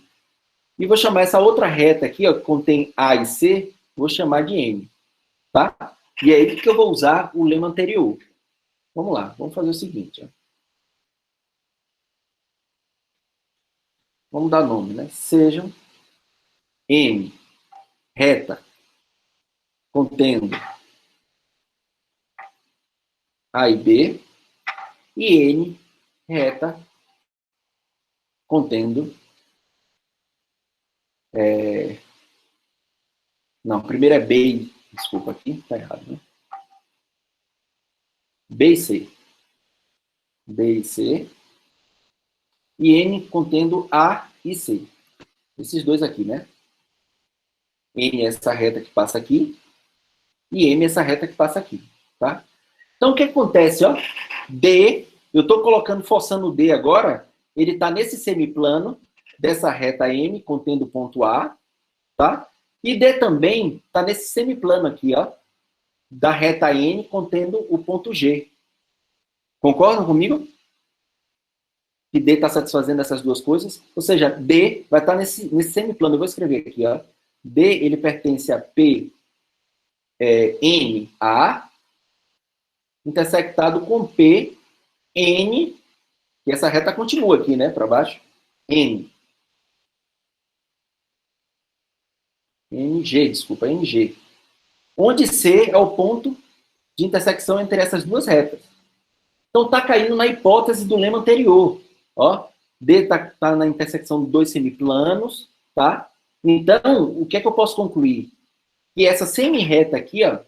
Speaker 1: E vou chamar essa outra reta aqui, ó, que contém A e C, vou chamar de M. Tá? E é aí que eu vou usar o lema anterior. Vamos lá, vamos fazer o seguinte. Ó. Vamos dar nome, né? Sejam M, reta, contendo A e B, e N, reta, contendo... Não, primeiro é B, desculpa aqui, tá errado, né? B e C. B e C. E N contendo A e C. Esses dois aqui, né? N é essa reta que passa aqui. E M é essa reta que passa aqui, tá? Então, o que acontece, ó? D, eu estou colocando, forçando o D agora, ele está nesse semiplano dessa reta M, contendo o ponto A, tá? E D também está nesse semiplano aqui, ó, da reta N, contendo o ponto G. Concordam comigo? Que D está satisfazendo essas duas coisas? Ou seja, D vai estar nesse semiplano. Eu vou escrever aqui, ó. D, ele pertence a P, N, A, intersectado com P, N, e essa reta continua aqui, né, para baixo, N. NG, desculpa, NG. Onde C é o ponto de intersecção entre essas duas retas. Então, está caindo na hipótese do lema anterior. Ó, D está na intersecção de dois semiplanos, tá? Então, o que é que eu posso concluir? Que essa semi-reta aqui, ó,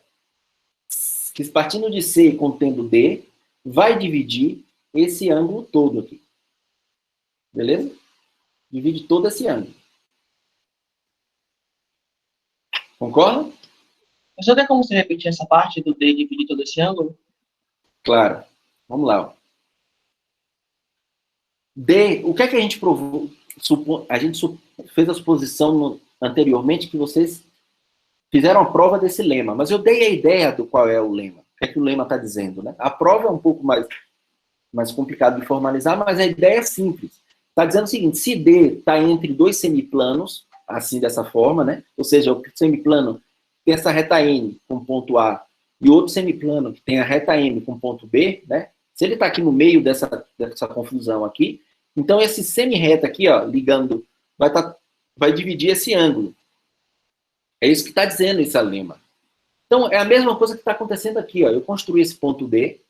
Speaker 1: que partindo de C contendo D, vai dividir esse ângulo todo aqui. Beleza? Divide todo esse ângulo. Concorda?
Speaker 2: Mas só tem como você repetir essa parte do D dividir todo esse ângulo?
Speaker 1: Claro. Vamos lá. Ó. D, o que é que a gente provou? A gente fez a suposição anteriormente que vocês fizeram a prova desse lema, mas eu dei a ideia do qual é o lema. O que é que o lema está dizendo, né? A prova é um pouco mais complicado de formalizar, mas a ideia é simples. Está dizendo o seguinte, se D está entre dois semiplanos, assim, dessa forma, né? Ou seja, o semiplano tem essa reta N com ponto A e outro semiplano que tem a reta M com ponto B, né? Se ele está aqui no meio dessa confusão aqui, então esse semi-reta aqui, ó, ligando, vai dividir esse ângulo. É isso que está dizendo esse lema. Então, é a mesma coisa que está acontecendo aqui, ó. Eu construí esse ponto D.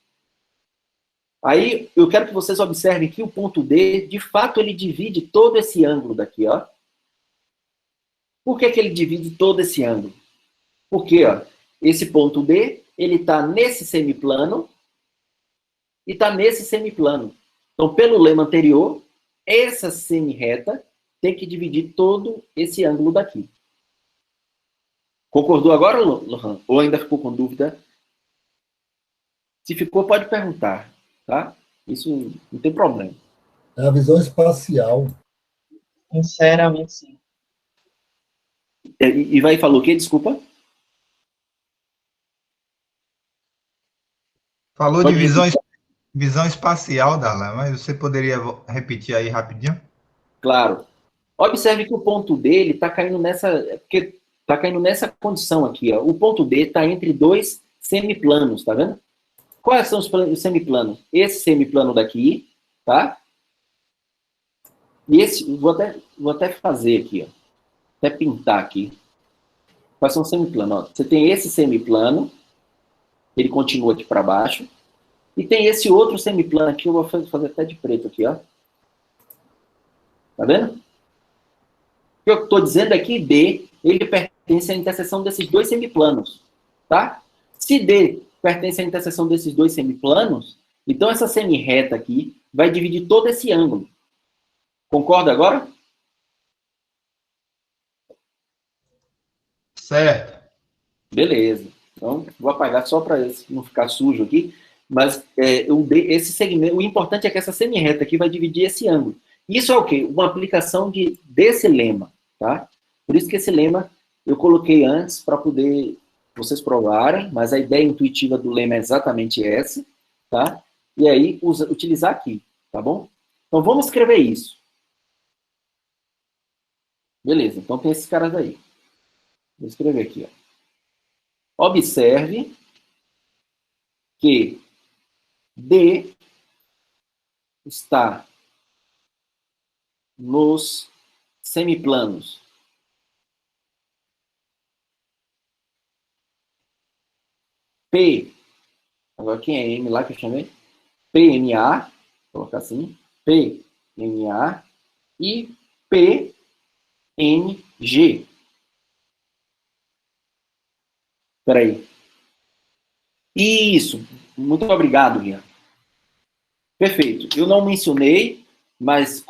Speaker 1: Aí, eu quero que vocês observem que o ponto D, de fato, ele divide todo esse ângulo daqui, ó. Por que ele divide todo esse ângulo? Porque, ó, esse ponto D, ele está nesse semiplano e está nesse semiplano. Então, pelo lema anterior, essa semi-reta tem que dividir todo esse ângulo daqui. Concordou agora, Lohan? Ou ainda ficou com dúvida? Se ficou, pode perguntar, tá? Isso não tem problema.
Speaker 5: É a visão espacial.
Speaker 2: Sinceramente, sim.
Speaker 1: E vai falou o quê? Desculpa?
Speaker 3: Falou
Speaker 1: Pode
Speaker 3: de visão espacial, Darlan, mas você poderia repetir aí rapidinho?
Speaker 1: Claro. Observe que o ponto dele está caindo porque está caindo nessa condição aqui, ó. O ponto D está entre dois semiplanos, tá vendo? Quais são os semiplanos? Esse semiplano daqui, tá? E esse, vou até fazer aqui, ó. Até pintar aqui. Quais são os semiplanos? Ó, você tem esse semiplano, ele continua aqui para baixo, e tem esse outro semiplano aqui, eu vou fazer até de preto aqui, ó. Tá vendo? O que eu estou dizendo é que D, ele pertence à interseção desses dois semiplanos, tá? Se D pertence à interseção desses dois semiplanos, então essa semirreta aqui vai dividir todo esse ângulo. Concorda agora?
Speaker 3: Certo.
Speaker 1: Beleza. Então, vou apagar só para não ficar sujo aqui. Mas esse segmento, o importante é que essa semirreta aqui vai dividir esse ângulo. Isso é o quê? Uma aplicação desse lema, tá? Por isso que esse lema eu coloquei antes para poder vocês provarem, mas a ideia intuitiva do lema é exatamente essa, tá? E aí, utilizar aqui, tá bom? Então, vamos escrever isso. Beleza, então tem esses caras aí. Vou escrever aqui, ó. Observe que D está nos semiplanos P, agora quem é M lá que eu chamei? PMA, vou colocar assim, PMA e PNG. Espera aí. Isso, muito obrigado, Rian. Perfeito. Eu não mencionei, mas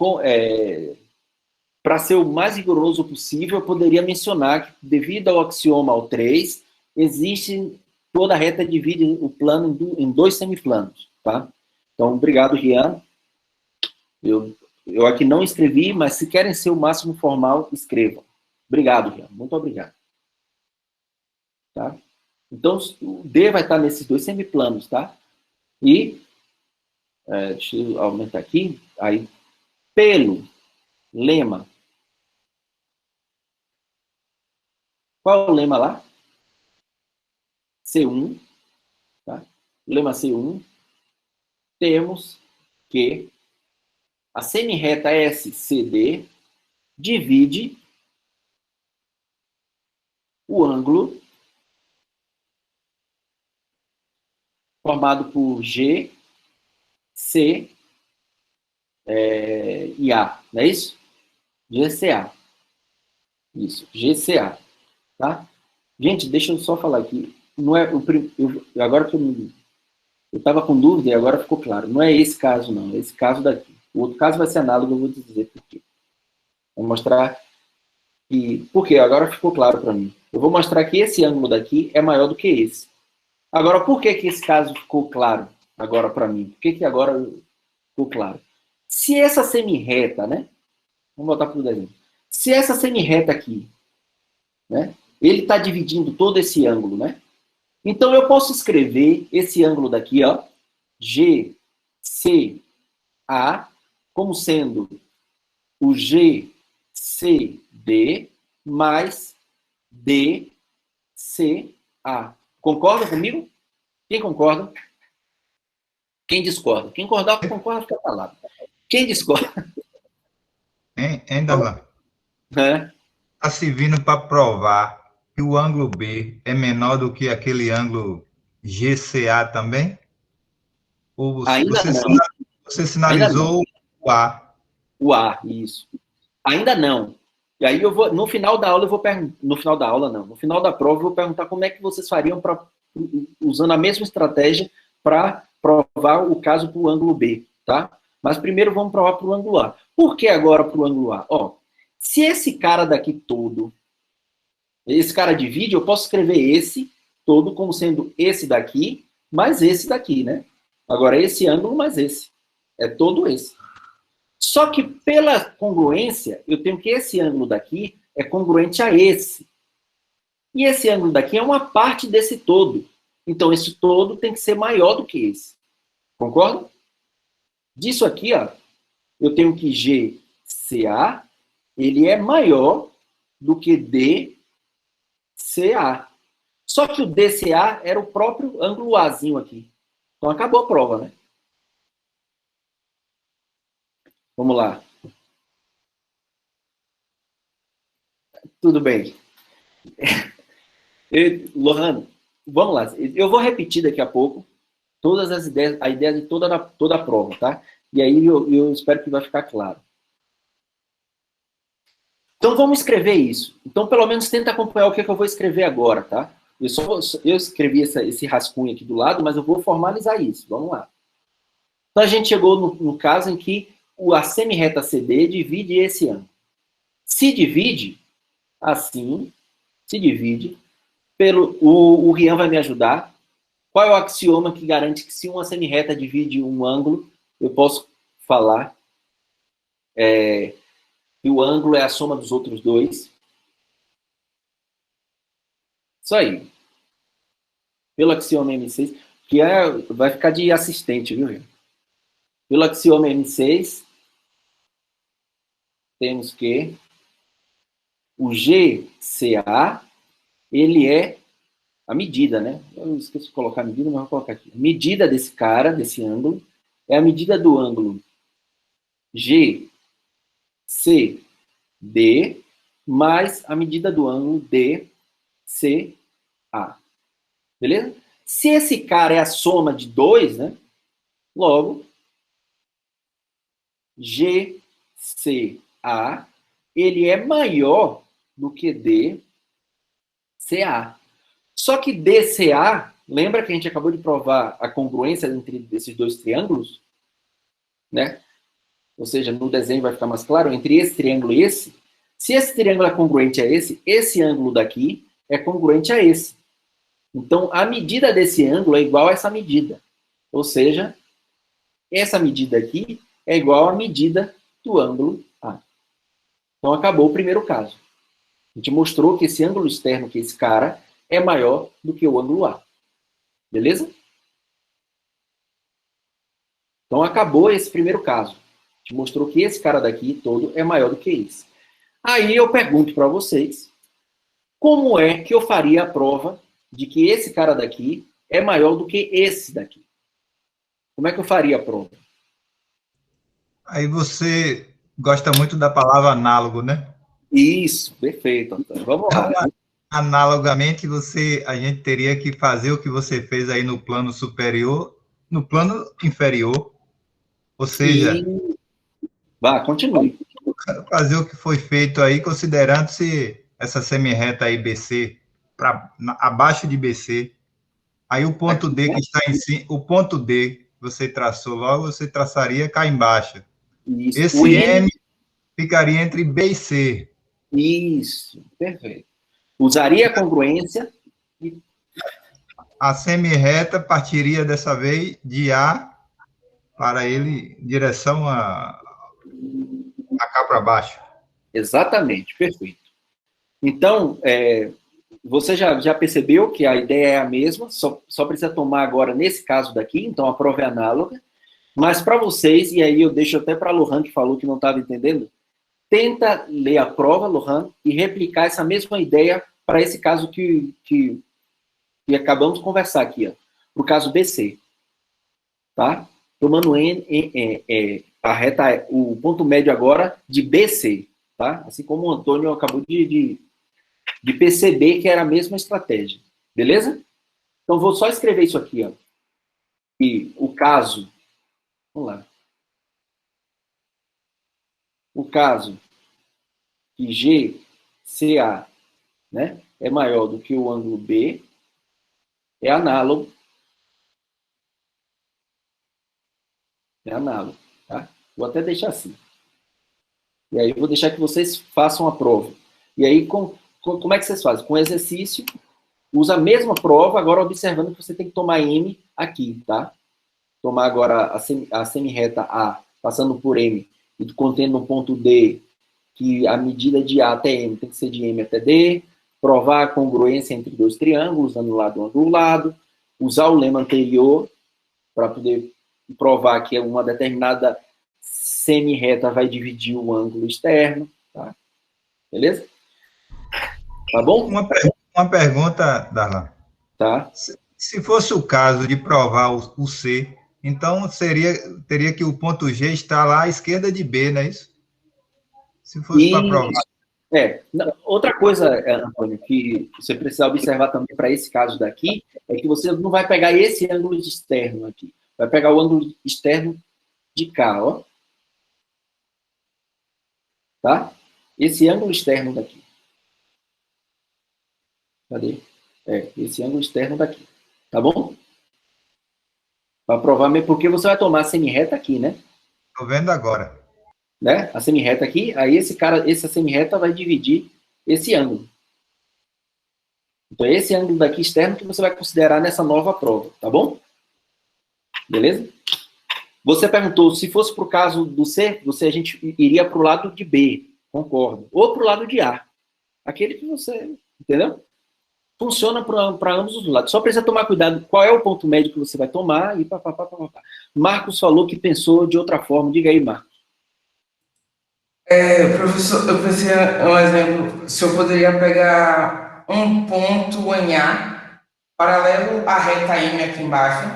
Speaker 1: para ser o mais rigoroso possível, eu poderia mencionar que, devido ao axioma ao 3, existe toda a reta divide o plano em dois semiplanos, tá? Então, obrigado, Rian. Eu aqui não escrevi, mas se querem ser o máximo formal, escrevam. Obrigado, Rian. Muito obrigado. Tá? Então, o D vai estar nesses dois semiplanos, tá? E, deixa eu aumentar aqui, aí, pelo lema. Qual é o lema lá? C1, tá? Lema C1, temos que a semirreta SCD divide o ângulo formado por G, C e A, não é isso? GCA. Isso, GCA. Tá? Gente, deixa eu só falar aqui. Não é agora que eu estava com dúvida e agora ficou claro. Não é esse caso, não. É esse caso daqui. O outro caso vai ser análogo, eu vou te dizer por quê. Vou mostrar que... Por quê? Agora ficou claro para mim. Eu vou mostrar que esse ângulo daqui é maior do que esse. Agora, por que esse caso ficou claro agora para mim? Por que agora ficou claro? Se essa semirreta, né? Vamos voltar para o desenho. Se essa semirreta aqui, né? Ele está dividindo todo esse ângulo, né? Então, eu posso escrever esse ângulo daqui, ó, GCA, como sendo o GCD mais DCA. Concorda comigo? Quem concorda? Quem discorda? Quem concorda, fica calado. Quem discorda?
Speaker 3: Ainda lá. Está servindo para provar que o ângulo B é menor do que aquele ângulo GCA também? Ou
Speaker 1: Ainda não.
Speaker 3: Você sinalizou
Speaker 1: não.
Speaker 3: O A?
Speaker 1: O A, isso. Ainda não. E aí eu vou, no final da aula eu vou perguntar, no final da aula não, no final da prova eu vou perguntar como é que vocês fariam usando a mesma estratégia para provar o caso para o ângulo B, tá? Mas primeiro vamos provar para o ângulo A. Por que agora para o ângulo A? Ó, se esse cara daqui todo, esse cara divide, eu posso escrever esse todo como sendo esse daqui, mais esse daqui, né? Agora esse ângulo mais esse. É todo esse. Só que pela congruência, eu tenho que esse ângulo daqui é congruente a esse. E esse ângulo daqui é uma parte desse todo. Então esse todo tem que ser maior do que esse. Concorda? Disso aqui, ó, eu tenho que GCA, ele é maior do que DCA. Só que o DCA era o próprio ângulo Azinho aqui. Então acabou a prova, né? Vamos lá. Tudo bem. Lohan, vamos lá. Eu vou repetir daqui a pouco todas as ideias, a ideia de toda a prova, tá? E aí eu espero que vai ficar claro. Então vamos escrever isso. Então pelo menos tenta acompanhar o que eu vou escrever agora, tá? Eu escrevi esse rascunho aqui do lado, mas eu vou formalizar isso. Vamos lá. Então a gente chegou no caso em que a semi-reta CD divide esse ângulo. Se divide assim, se divide pelo... O Rian vai me ajudar. Qual é o axioma que garante que se uma semi-reta divide um ângulo, eu posso falar que o ângulo é a soma dos outros dois? Isso aí. Pelo axioma M6, que vai ficar de assistente, viu, Rian? Pelo axioma M6, temos que o GCA, ele é a medida, né? Eu esqueci de colocar a medida, mas vou colocar aqui. A medida desse cara, desse ângulo, é a medida do ângulo GCD mais a medida do ângulo DCA. Beleza? Se esse cara é a soma de dois, né? Logo, GCA, ele é maior do que DCA. Só que DCA, lembra que a gente acabou de provar a congruência entre esses dois triângulos? Né? Ou seja, no desenho vai ficar mais claro, entre esse triângulo e esse. Se esse triângulo é congruente a esse ângulo daqui é congruente a esse. Então, a medida desse ângulo é igual a essa medida. Ou seja, essa medida aqui é igual à medida do ângulo A. Então, acabou o primeiro caso. A gente mostrou que esse ângulo externo, que esse cara, é maior do que o ângulo A. Beleza? Então, acabou esse primeiro caso. A gente mostrou que esse cara daqui todo é maior do que esse. Aí eu pergunto para vocês, como é que eu faria a prova de que esse cara daqui é maior do que esse daqui? Como é que eu faria a prova?
Speaker 3: Aí você gosta muito da palavra análogo, né?
Speaker 1: Isso, perfeito, Antônio. Vamos lá.
Speaker 3: Analogamente, a gente teria que fazer o que você fez aí no plano superior, no plano inferior, ou seja...
Speaker 1: Vá, continue.
Speaker 3: Fazer o que foi feito aí, considerando-se essa semi-reta aí BC, abaixo de BC, aí o ponto D que está em cima, o ponto D que você traçou logo, você traçaria cá embaixo. Isso. Esse M ficaria entre B e C. Isso,
Speaker 1: perfeito. Usaria a congruência.
Speaker 3: A semi-reta partiria dessa vez de A para ele, em direção a cá para baixo.
Speaker 1: Exatamente, perfeito. Então, você já percebeu que a ideia é a mesma, só precisa tomar agora nesse caso daqui, então a prova é análoga, mas para vocês, e aí eu deixo até para a Lohan, que falou que não estava entendendo, tenta ler a prova, Lohan, e replicar essa mesma ideia para esse caso que acabamos de conversar aqui, ó, para o caso BC. Tá? Tomando a reta, o ponto médio agora de BC, tá? Assim como o Antônio acabou de perceber que era a mesma estratégia, beleza? Então, vou só escrever isso aqui, ó. E o caso, vamos lá. O caso que GCA, né, é maior do que o ângulo B, é análogo. É análogo. Tá? Vou até deixar assim. E aí eu vou deixar que vocês façam a prova. E aí, como é que vocês fazem? Com exercício, usa a mesma prova, agora observando que você tem que tomar M aqui, tá? Tomar agora a semi-reta A, passando por M, e contendo no ponto D, que a medida de A até M tem que ser de M até D, provar a congruência entre dois triângulos, anulado e angulado, usar o lema anterior para poder provar que uma determinada semi-reta vai dividir o ângulo externo, tá? Beleza? Tá bom?
Speaker 3: Uma pergunta, Darlan.
Speaker 1: Tá.
Speaker 3: Se fosse o caso de provar o C, então teria que o ponto G estar lá à esquerda de B, não é isso? Se fosse para provar.
Speaker 1: Outra coisa, Antônio, que você precisa observar também para esse caso daqui, é que você não vai pegar esse ângulo externo aqui. Vai pegar o ângulo externo de cá, ó. Tá? Esse ângulo externo daqui. Cadê? Esse ângulo externo daqui. Tá bom? Para provar, porque você vai tomar a semi-reta aqui, né?
Speaker 3: Estou vendo agora.
Speaker 1: Né? A semi-reta aqui, aí essa semi-reta vai dividir esse ângulo. Então, esse ângulo daqui externo que você vai considerar nessa nova prova, tá bom? Beleza? Você perguntou, se fosse para o caso do C, a gente iria para o lado de B, concordo. Ou para o lado de A. Aquele que você, entendeu? Funciona para ambos os lados. Só precisa tomar cuidado qual é o ponto médio que você vai tomar e papapá. Marcos falou que pensou de outra forma. Diga aí, Marcos.
Speaker 6: Professor, eu pensei um exemplo. Se eu poderia pegar um ponto em A, paralelo à reta M aqui embaixo.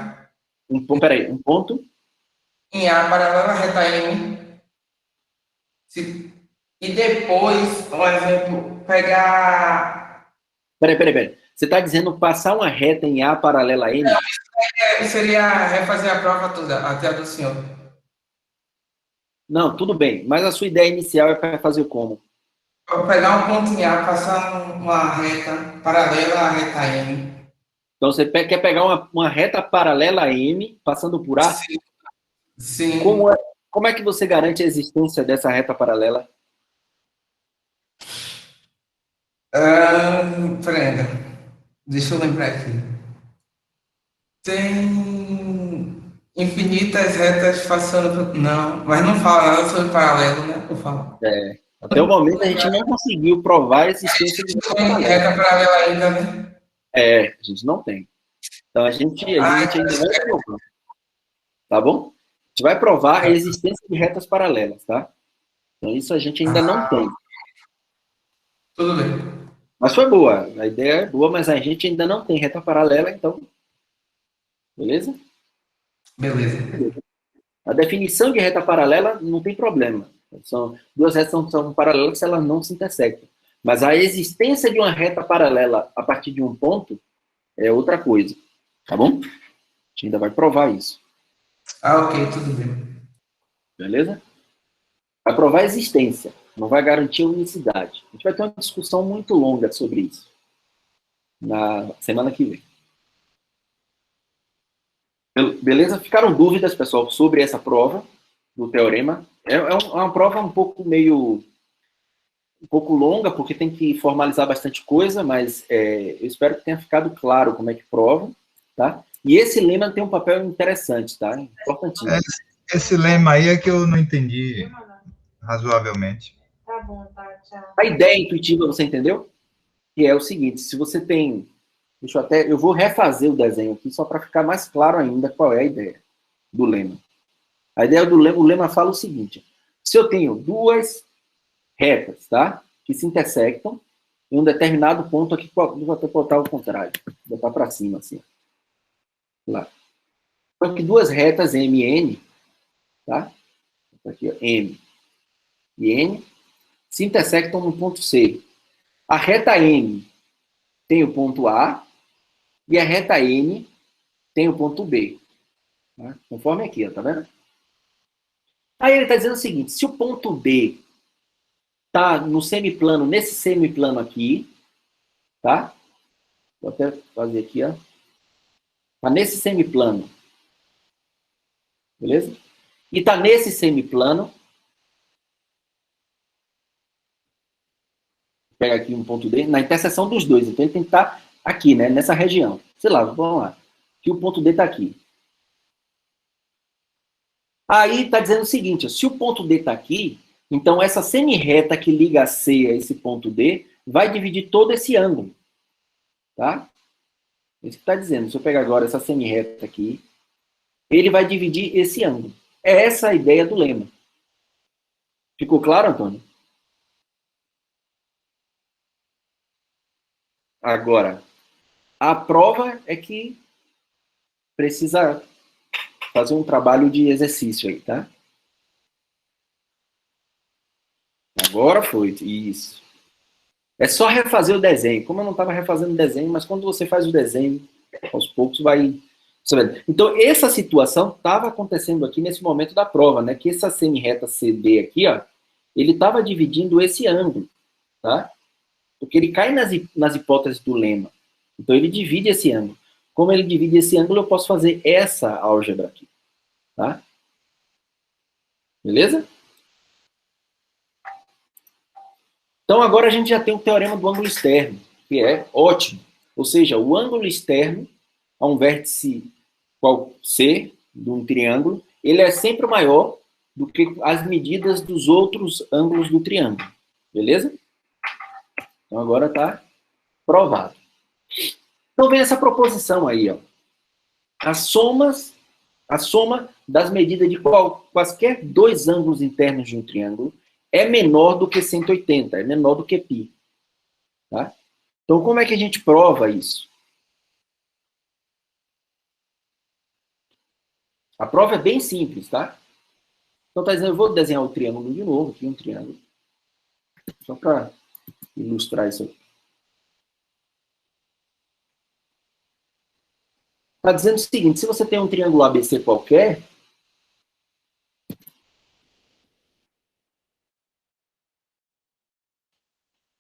Speaker 1: Peraí, um ponto?
Speaker 6: Em A, paralelo à reta M. E depois, um exemplo, pegar...
Speaker 1: Peraí. Você está dizendo passar uma reta em A paralela a M?
Speaker 6: Não, seria refazer a prova toda, até a do senhor.
Speaker 1: Não, tudo bem. Mas a sua ideia inicial é para fazer como?
Speaker 6: Vou pegar um ponto em A, passar uma reta paralela à reta M.
Speaker 1: Então, você quer pegar uma reta paralela a M, passando por A?
Speaker 6: Sim.
Speaker 1: Como é que você garante a existência dessa reta paralela?
Speaker 6: Peraí, deixa eu lembrar aqui. Tem infinitas retas passando... Não, mas não fala nada sobre paralelo, né? Não fala.
Speaker 1: Até o momento a gente não conseguiu provar a existência de
Speaker 6: reta paralela ainda, né?
Speaker 1: A gente não tem. Então a gente ainda vai provar. Tá bom? A gente vai provar a existência de retas paralelas, tá? Então isso a gente ainda não tem.
Speaker 6: Tudo bem.
Speaker 1: Mas foi boa. A ideia é boa, mas a gente ainda não tem reta paralela, então... Beleza?
Speaker 6: Beleza.
Speaker 1: A definição de reta paralela não tem problema. Duas retas são paralelas se elas não se intersectam. Mas a existência de uma reta paralela a partir de um ponto é outra coisa. Tá bom? A gente ainda vai provar isso.
Speaker 6: Ok, tudo bem.
Speaker 1: Beleza? Vai provar a existência, não vai garantir a unicidade. A gente vai ter uma discussão muito longa sobre isso na semana que vem. Beleza? Ficaram dúvidas, pessoal, sobre essa prova do teorema? É uma prova um pouco longa, porque tem que formalizar bastante coisa, mas eu espero que tenha ficado claro como é que prova, tá? E esse lema tem um papel interessante, tá? Importantíssimo.
Speaker 3: Esse lema aí é que eu não entendi razoavelmente.
Speaker 7: Tá bom, tá, tchau.
Speaker 1: A ideia intuitiva, você entendeu? Que é o seguinte, se você tem... eu vou refazer o desenho aqui, só para ficar mais claro ainda qual é a ideia do lema. A ideia do lema, o lema fala o seguinte, se eu tenho duas retas, tá? Que se intersectam em um determinado ponto aqui, vou até botar ao contrário, vou botar para cima, assim. Lá. Então, aqui duas retas M e N, tá? Aqui, ó, M e N, se intersectam no ponto C. A reta M tem o ponto A e a reta N tem o ponto B. Tá? Conforme aqui, ó, tá vendo? Aí ele está dizendo o seguinte, se o ponto B está no semiplano, nesse semiplano aqui, tá? Vou até fazer aqui, ó. Está nesse semiplano. Beleza? E está nesse semiplano. Pega aqui um ponto D, na interseção dos dois. Então ele tem que estar aqui, né? Nessa região. Sei lá, vamos lá. Que o ponto D está aqui. Aí está dizendo o seguinte, ó, se o ponto D está aqui, então essa semi-reta que liga a C a esse ponto D vai dividir todo esse ângulo. Tá? É isso que está dizendo. Se eu pegar agora essa semi-reta aqui, ele vai dividir esse ângulo. É essa a ideia do lema. Ficou claro, Antônio? Agora, a prova é que precisa fazer um trabalho de exercício aí, tá? Agora foi, isso. É só refazer o desenho. Como eu não estava refazendo o desenho, mas quando você faz o desenho, aos poucos vai... Então, essa situação estava acontecendo aqui nesse momento da prova, né? Que essa semi-reta CD aqui, ó, ele estava dividindo esse ângulo, tá? Porque ele cai nas hipóteses do lema. Então, ele divide esse ângulo. Como ele divide esse ângulo, eu posso fazer essa álgebra aqui, tá? Beleza? Então, agora a gente já tem o teorema do ângulo externo, que é ótimo. Ou seja, o ângulo externo a um vértice qual C, de um triângulo, ele é sempre maior do que as medidas dos outros ângulos do triângulo. Beleza? Então, agora está provado. Então, vem essa proposição aí, ó. A soma das medidas de quaisquer dois ângulos internos de um triângulo é menor do que 180, é menor do que π. Tá? Então, como é que a gente prova isso? A prova é bem simples, tá? Então, tá dizendo, eu vou desenhar o triângulo de novo, aqui um triângulo. Só para ilustrar isso aqui. Está dizendo o seguinte, se você tem um triângulo ABC qualquer,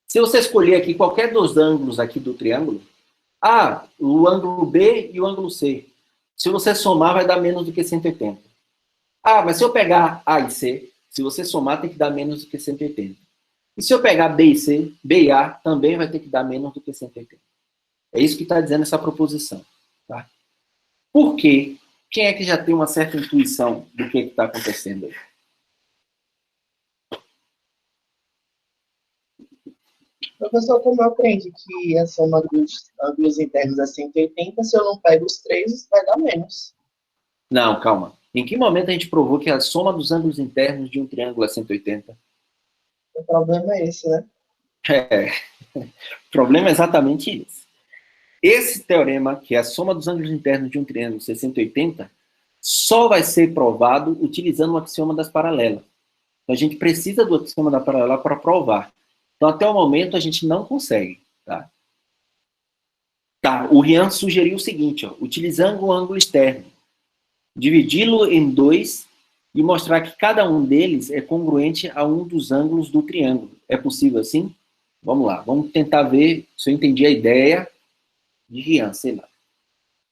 Speaker 1: se você escolher aqui qualquer dos ângulos aqui do triângulo, o ângulo B e o ângulo C, se você somar vai dar menos do que 180. Mas se eu pegar A e C, se você somar tem que dar menos do que 180. E se eu pegar B e C, B e A, também vai ter que dar menos do que 180. É isso que está dizendo essa proposição. Tá? Por quê? Quem é que já tem uma certa intuição do que está acontecendo aí?
Speaker 2: Professor, como eu aprendi que a soma dos ângulos internos é 180, se eu não pego os três, vai dar menos.
Speaker 1: Não, calma. Em que momento a gente provou que a soma dos ângulos internos de um triângulo é 180?
Speaker 2: O problema é esse, né?
Speaker 1: O problema é exatamente esse. Esse teorema, que é a soma dos ângulos internos de um triângulo 180, só vai ser provado utilizando o axioma das paralelas. Então, a gente precisa do axioma da paralela para provar. Então, até o momento, a gente não consegue. O Rian sugeriu o seguinte, ó, utilizando o ângulo externo, dividi-lo em dois e mostrar que cada um deles é congruente a um dos ângulos do triângulo. É possível assim? Vamos lá, vamos tentar ver se eu entendi a ideia de Rian, sei lá.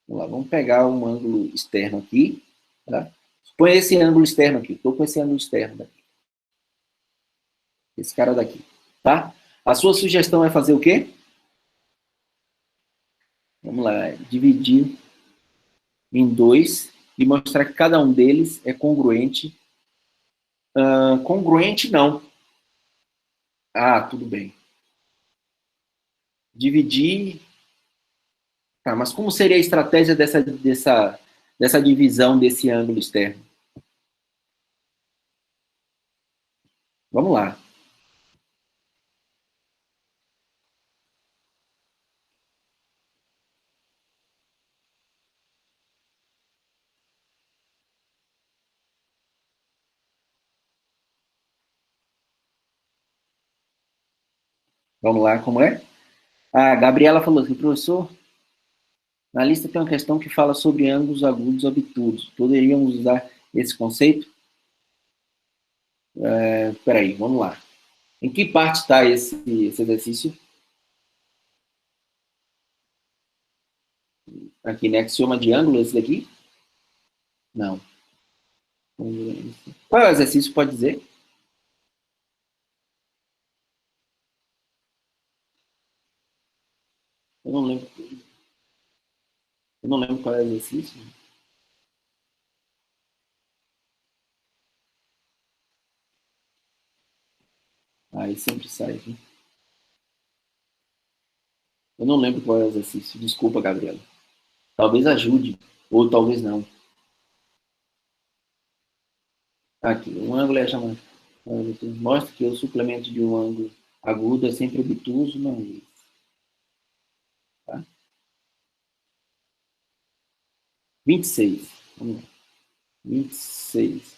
Speaker 1: Vamos lá, vamos pegar um ângulo externo aqui, tá? Põe esse ângulo externo aqui, estou com esse ângulo externo daqui. Esse cara daqui, tá? A sua sugestão é fazer o quê? Vamos lá, dividir em dois e mostrar que cada um deles é congruente. Congruente não. Tudo bem. Dividir. Mas como seria a estratégia dessa divisão desse ângulo externo? Vamos lá. Vamos lá, como é? A Gabriela falou assim, professor, na lista tem uma questão que fala sobre ângulos agudos obtusos. Poderíamos usar esse conceito? Espera aí, vamos lá. Em que parte está esse exercício? Aqui, né? Axioma de ângulo, esse daqui? Não. Qual é o exercício, pode dizer? Eu não lembro. Eu não lembro qual é o exercício. Aí sempre sai aqui. Eu não lembro qual é o exercício. Desculpa, Gabriela. Talvez ajude, ou talvez não. Aqui, um ângulo é chamado. Mostra que o suplemento de um ângulo agudo é sempre obtuso, mas. Tá? 26. Vamos lá. 26.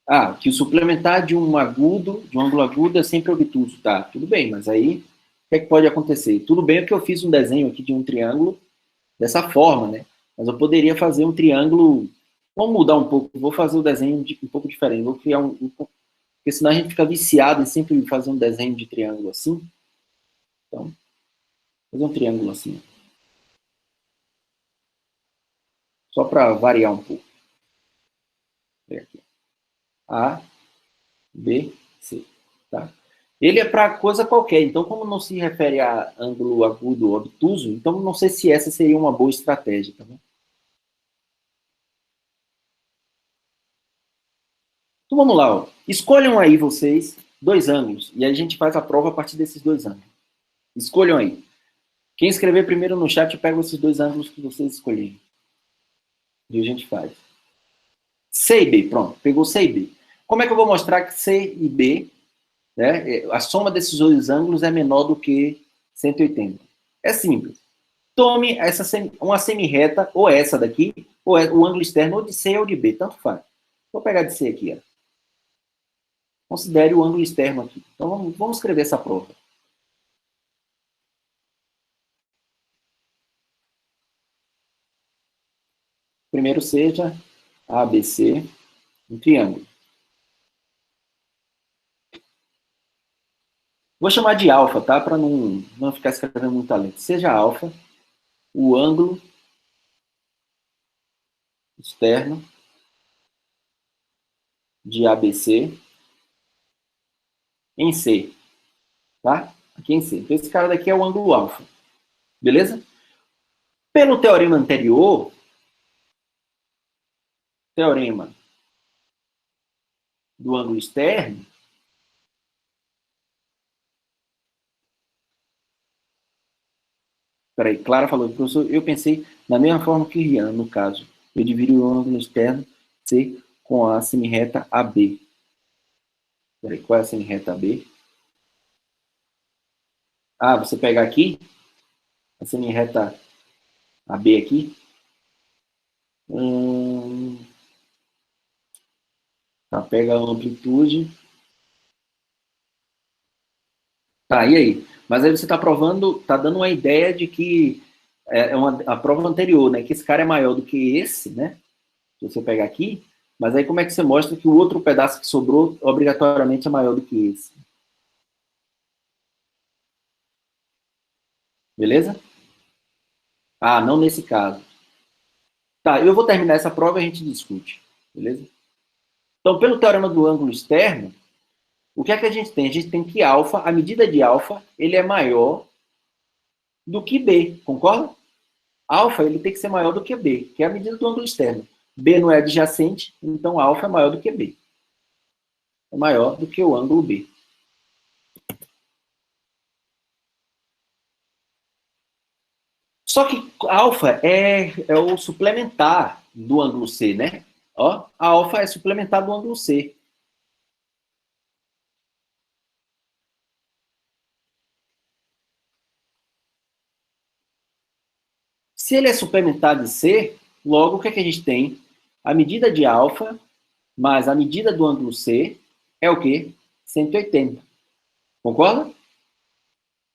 Speaker 1: Ah, que o suplementar de um ângulo agudo é sempre obtuso. Tá, tudo bem, mas aí, o que é que pode acontecer? Tudo bem que eu fiz um desenho aqui de um triângulo dessa forma, né? Mas eu poderia fazer um triângulo. Vamos mudar um pouco, vou fazer o desenho um pouco diferente. Vou criar porque senão a gente fica viciado em sempre fazer um desenho de triângulo assim. Então, fazer um triângulo assim. Só para variar um pouco. Aqui. A, B, C. Tá? Ele é para coisa qualquer. Então, como não se refere a ângulo agudo ou obtuso, então não sei se essa seria uma boa estratégia. Tá bom? Então vamos lá. Ó. Escolham aí vocês 2 ângulos. E aí a gente faz a prova a partir desses 2 ângulos. Escolham aí. Quem escrever primeiro no chat, eu pego esses 2 ângulos que vocês escolherem. E a gente faz. C e B, pronto. Pegou C e B. Como é que eu vou mostrar que C e B, né, a soma desses 2 ângulos é menor do que 180? É simples. Tome uma semirreta, ou essa daqui, ou o ângulo externo, ou de C ou de B, tanto faz. Vou pegar de C aqui. Ó. Considere o ângulo externo aqui. Então vamos escrever essa prova. Primeiro seja ABC, um triângulo. Vou chamar de alfa, tá? Para não ficar escrevendo muita letra. Seja alfa o ângulo externo de ABC em C, tá? Aqui em C. Então, esse cara daqui é o ângulo alfa. Beleza? Pelo teorema anterior, teorema do ângulo externo, peraí, Clara falou, professor, eu pensei da mesma forma que Rian, no caso. Eu divido o ângulo externo C com a semirreta AB. Peraí, qual é a semirreta AB? Ah, você pega aqui, a semirreta AB aqui. Tá, pega a amplitude. Tá, e aí? Mas aí você está provando, está dando uma ideia de que a prova anterior, né? Que esse cara é maior do que esse, né? Se você pegar aqui, mas aí como é que você mostra que o outro pedaço que sobrou obrigatoriamente é maior do que esse? Beleza? Ah, não nesse caso. Tá, eu vou terminar essa prova e a gente discute. Beleza? Então, pelo teorema do ângulo externo, o que é que a gente tem? A gente tem que alfa, a medida de alfa, ele é maior do que B, concorda? Alfa, ele tem que ser maior do que B, que é a medida do ângulo externo. B não é adjacente, então alfa é maior do que B. É maior do que o ângulo B. Só que alfa é o suplementar do ângulo C, né? Ó, a alfa é suplementar do ângulo C. Se ele é suplementar de C, logo o que é que a gente tem? A medida de alfa mais a medida do ângulo C é o quê? 180. Concorda?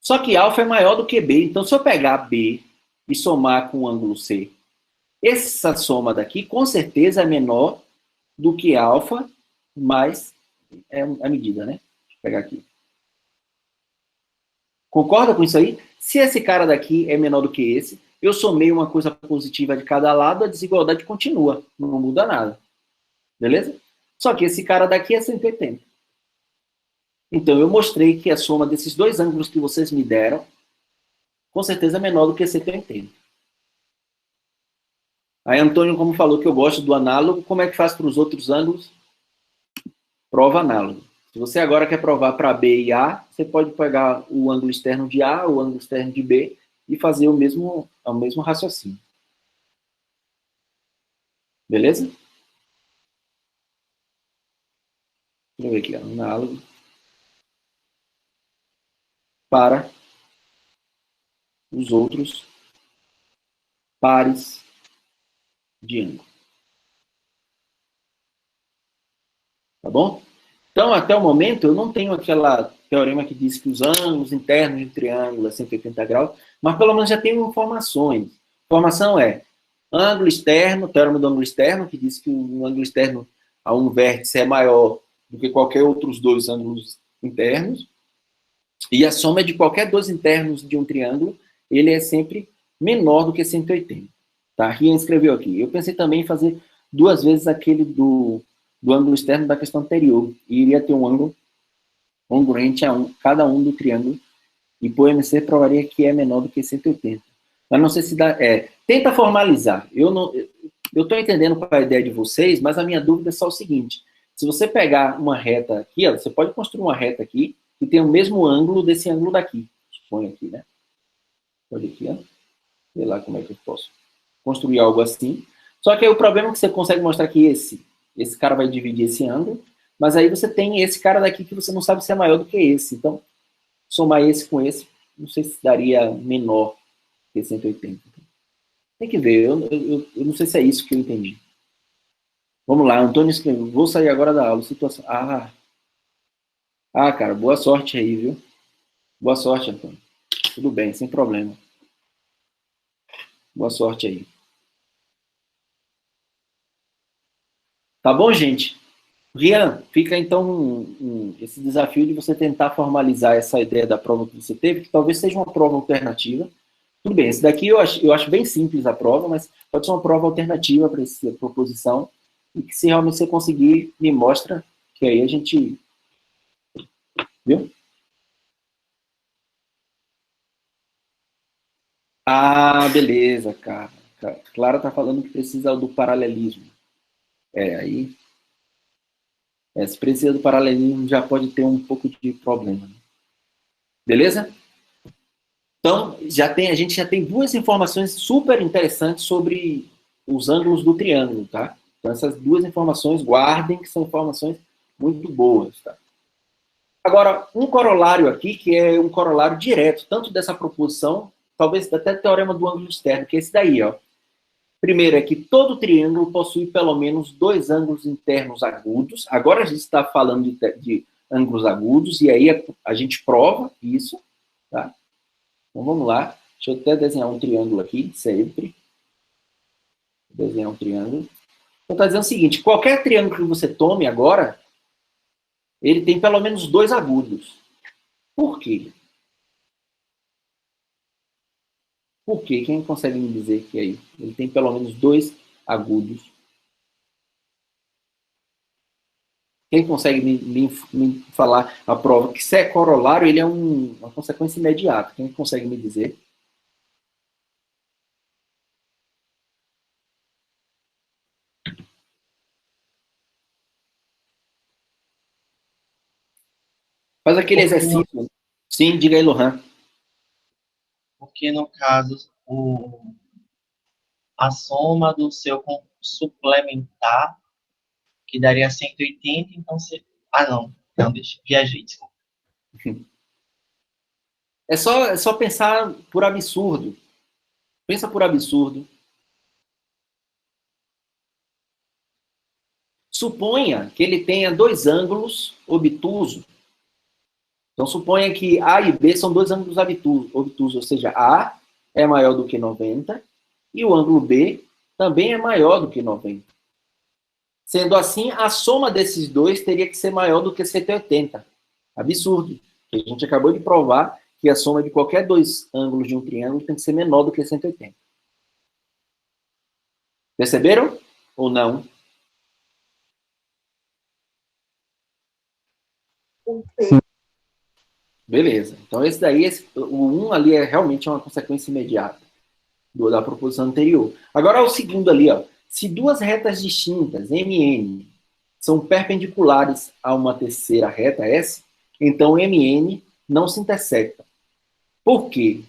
Speaker 1: Só que alfa é maior do que B. Então, se eu pegar B e somar com o ângulo C, essa soma daqui, com certeza, é menor do que alfa mais a medida, né? Deixa eu pegar aqui. Concorda com isso aí? Se esse cara daqui é menor do que esse, eu somei uma coisa positiva de cada lado, a desigualdade continua. Não muda nada. Beleza? Só que esse cara daqui é 180. Então, eu mostrei que a soma desses 2 ângulos que vocês me deram, com certeza é menor do que 180. Aí, Antônio, como falou que eu gosto do análogo, como é que faz para os outros ângulos? Prova análogo. Se você agora quer provar para B e A, você pode pegar o ângulo externo de A, o ângulo externo de B, e fazer o mesmo raciocínio. Beleza? Deixa eu ver aqui, análogo para os outros pares de ângulo. Tá bom? Então, até o momento, eu não tenho aquela teorema que diz que os ângulos internos de um triângulo é 180 graus, mas pelo menos já tenho informações. Informação é ângulo externo, teorema do ângulo externo, que diz que o ângulo externo a um vértice é maior do que qualquer outros dois ângulos internos, e a soma de qualquer dois internos de um triângulo, ele é sempre menor do que 180. Tá? Rian escreveu aqui. Eu pensei também em fazer 2 vezes aquele do ângulo externo da questão anterior, e iria ter um ângulo congruente a cada um do triângulo, e por MC provaria que é menor do que 180. Mas não sei se dá... tenta formalizar. Eu estou entendendo qual é a ideia de vocês, mas a minha dúvida é só o seguinte. Se você pegar uma reta aqui, ó, você pode construir uma reta aqui, que tem o mesmo ângulo desse ângulo daqui. Suponho aqui, né? Olha aqui, ó. Sei lá como é que eu posso construir algo assim. Só que aí o problema é que você consegue mostrar que esse cara vai dividir esse ângulo, mas aí você tem esse cara daqui que você não sabe se é maior do que esse. Então, somar esse com esse, não sei se daria menor que 180. Tem que ver, eu não sei se é isso que eu entendi. Vamos lá, Antônio escreveu. Vou sair agora da aula. Situação. Cara, boa sorte aí, viu? Boa sorte, Antônio. Tudo bem, sem problema. Boa sorte aí. Tá bom, gente? Rian, fica então esse desafio de você tentar formalizar essa ideia da prova que você teve, que talvez seja uma prova alternativa. Tudo bem, esse daqui eu acho bem simples a prova, mas pode ser uma prova alternativa para essa proposição, e que se realmente você conseguir, me mostra, que aí a gente... Viu? Beleza, cara. Clara tá falando que precisa do paralelismo. Aí... se precisa do paralelismo, já pode ter um pouco de problema. Né? Beleza? Então, a gente já tem 2 informações super interessantes sobre os ângulos do triângulo, tá? Então, essas 2 informações, guardem, que são informações muito boas, tá? Agora, um corolário aqui, que é um corolário direto, tanto dessa proposição, talvez até do teorema do ângulo externo, que é esse daí, ó. Primeiro é que todo triângulo possui pelo menos 2 ângulos internos agudos. Agora a gente está falando de ângulos agudos, e aí a gente prova isso, tá? Então vamos lá. Deixa eu até desenhar um triângulo aqui, sempre. Desenhar um triângulo. Então está dizendo o seguinte, qualquer triângulo que você tome agora, ele tem pelo menos 2 agudos. Por quê? Por quê? Quem consegue me dizer que aí ele tem pelo menos 2 agudos? Quem consegue me falar a prova que se é corolário, ele é uma consequência imediata? Quem consegue me dizer? Faz aquele exercício. Sim, diga aí, Lohan.
Speaker 2: Porque, no caso, a soma do seu suplementar, que daria 180, então você... não, deixa, viajei, desculpa.
Speaker 1: É só pensar por absurdo. Pensa por absurdo. Suponha que ele tenha 2 ângulos obtusos. Então, suponha que A e B são 2 ângulos obtusos, ou seja, A é maior do que 90 e o ângulo B também é maior do que 90. Sendo assim, a soma desses 2 teria que ser maior do que 180. Absurdo. A gente acabou de provar que a soma de qualquer 2 ângulos de um triângulo tem que ser menor do que 180. Perceberam? Ou não?
Speaker 4: Sim.
Speaker 1: Beleza. Então, esse daí, o 1 ali é realmente uma consequência imediata da proposição anterior. Agora, o segundo ali, ó. Se 2 retas distintas, MN, são perpendiculares a uma terceira reta, S, então MN não se intersectam. Por quê?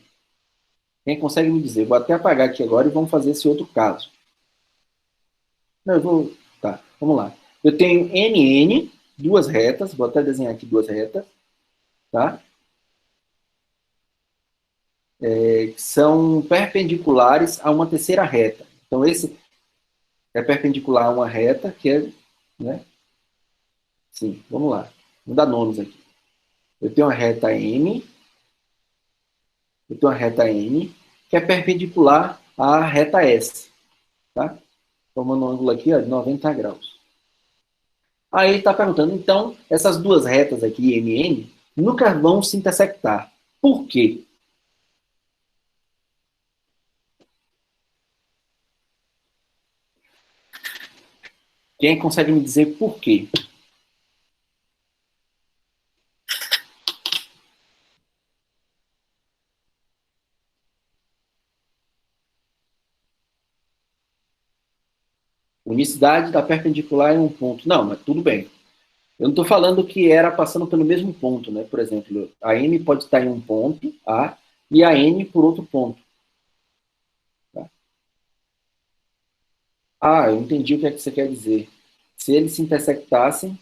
Speaker 1: Quem consegue me dizer? Vou até apagar aqui agora e vamos fazer esse outro caso. Não, tá, vamos lá. Eu tenho MN, 2 retas, vou até desenhar aqui 2 retas, tá? São perpendiculares a uma terceira reta. Então, esse é perpendicular a uma reta, que é, né? Sim, vamos lá. Vou dar nomes aqui. Eu tenho uma reta M, que é perpendicular à reta S, tá? Formando um ângulo aqui, ó, de 90 graus. Aí está perguntando, então, essas duas retas aqui, M e N, nunca vão se intersectar. Por quê? Quem consegue me dizer por quê? Unicidade da perpendicular em um ponto. Não, mas tudo bem. Eu não estou falando que era passando pelo mesmo ponto, né? Por exemplo, a M pode estar em um ponto, A, e a N por outro ponto. Tá? Ah, eu entendi o que é que você quer dizer. Se eles se intersectassem...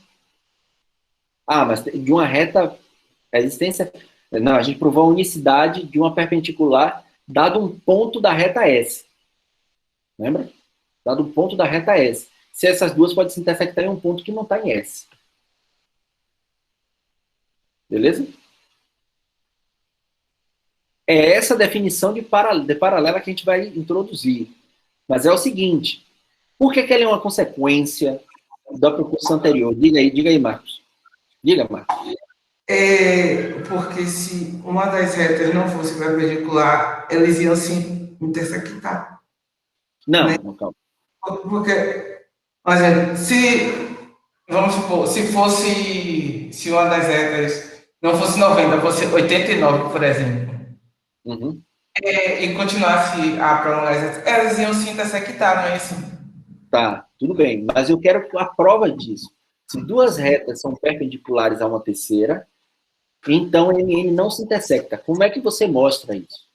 Speaker 1: Ah, mas de uma reta... A existência... Não, a gente provou a unicidade de uma perpendicular dado um ponto da reta S. Lembra? Dado um ponto da reta S. Se essas duas podem se intersectar em um ponto que não está em S. Beleza? É essa definição de paralela que a gente vai introduzir. Mas é o seguinte, por que ela é uma consequência da proposição anterior? Diga aí, Marcos. Diga, Marcos.
Speaker 6: Porque se uma das retas não fosse perpendicular, eles iam se intersectar.
Speaker 1: Não,
Speaker 6: Né?
Speaker 1: não, calma.
Speaker 6: Porque, por exemplo, vamos supor, se uma das retas não fosse 90, fosse 89, por exemplo,
Speaker 1: Uhum.
Speaker 6: e continuasse a prolongar as retas, elas iam se intersectar, não é isso?
Speaker 1: Tá, tudo bem, mas eu quero a prova disso. Se duas retas são perpendiculares a uma terceira, então MN não se intersecta. Como é que você mostra isso?